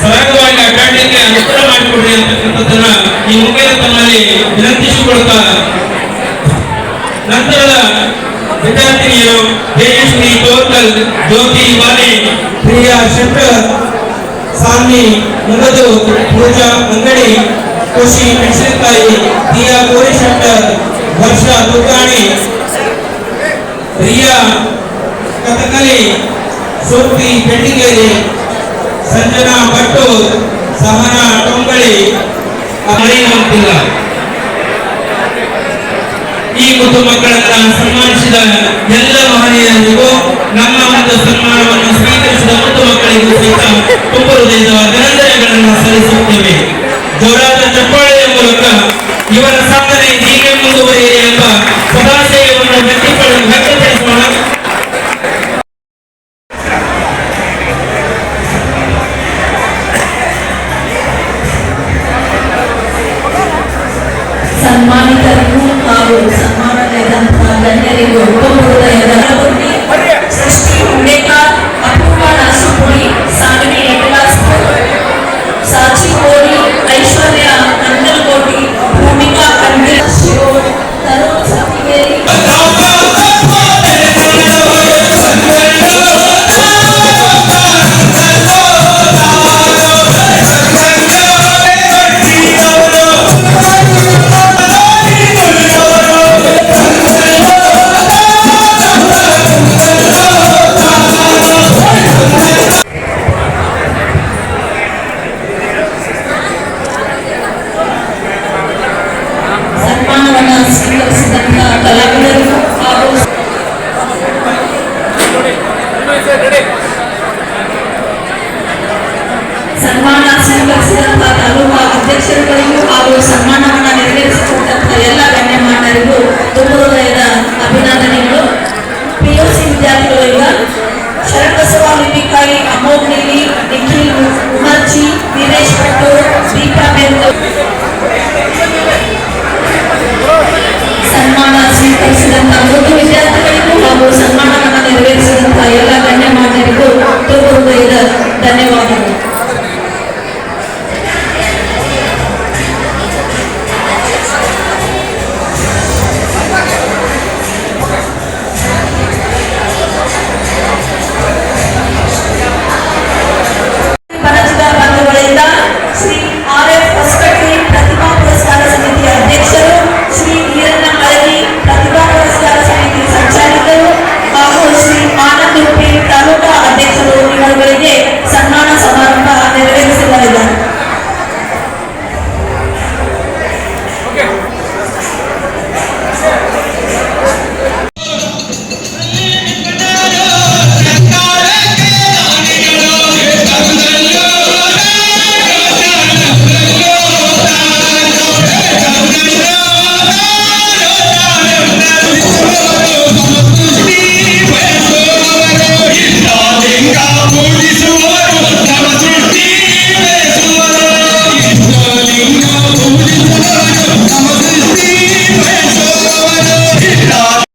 [SPEAKER 11] ಸರಾಗವಾಗಿ ಅಡ್ಡಾಡಲಿಕ್ಕೆ ಅನುಕೂಲ ಮಾಡಿಕೊಡ್ರಿ ಅಂತಕ್ಕಂಥದ್ದನ್ನ ಈ ಮುಖೇನ ತಮ್ಮಲ್ಲಿ ವಿನಂತಿಸಿಕೊಳ್ತಾ, ನಂತರದ ವಿದ್ಯಾರ್ಥಿನಿಯರು ತೇಜಸ್ವಿ ತೋರ್ಕಲ್, ಜ್ಯೋತಿ ವಾಲೆ, ಪ್ರಿಯಾ ಶೆಟ್ಟರ್, ಸಾನ್ವಿ ಮುಗದು, ಪೂಜಾ ಅಂಗಡಿ, ಖುಷಿ ಮೆಣಸಿನಕಾಯಿ, ದಿಯಾ ಕೋರಿ ಶೆಟ್ಟರ್, ವರ್ಷಾ ದುರ್ಗಾಣಿ, ರಿಯಾ ಕಥಕಲಿ, ಸೋಫಿ ಬೆಟ್ಟಿಗೇರಿ, ಸಂಜನಾ ಭಟ್ಟು, ಸಹನಾ ಟೊಂಗಳಿ ಅರಿಯುವಂತಿಲ್ಲ. ಈ ಮುದ್ದು ಮಕ್ಕಳನ್ನ ಸನ್ಮಾನಿಸಿದ ಎಲ್ಲ ಮಹನೀಯರಿಗೂ ನಮ್ಮ ಒಂದು ಸನ್ಮಾನವನ್ನು ಸ್ವೀಕರಿಸಿದ ಮುದ್ದು ಮಕ್ಕಳಿಗೂ ಸಹಿತ ತುಂಬ ಹೃದಯದ ಅಭಿನಂದನೆಗಳನ್ನು ಸಲ್ಲಿಸುತ್ತೇವೆ. ಜೋರಾದ ಚಪ್ಪಾಳೆಯ ಮೂಲಕ ಇವರ ಸಾಧನೆ ಹೀಗೆ ಮುಂದುವರಿಯಲಿ ಎಂಬ ಸದಾಶಯವನ್ನು ವ್ಯಕ್ತಪಡಿಸೋಣ.
[SPEAKER 10] ಸನ್ಮಾನಿತರಿಗೂ ಹಾಗೂ ಸನ್ಮಾನದಂತಹ ಗಣ್ಯರಿಗೂ ತುಂಬ ಹೃದಯದ ಸೃಷ್ಟಿ ಹುಡೇಕಾರ್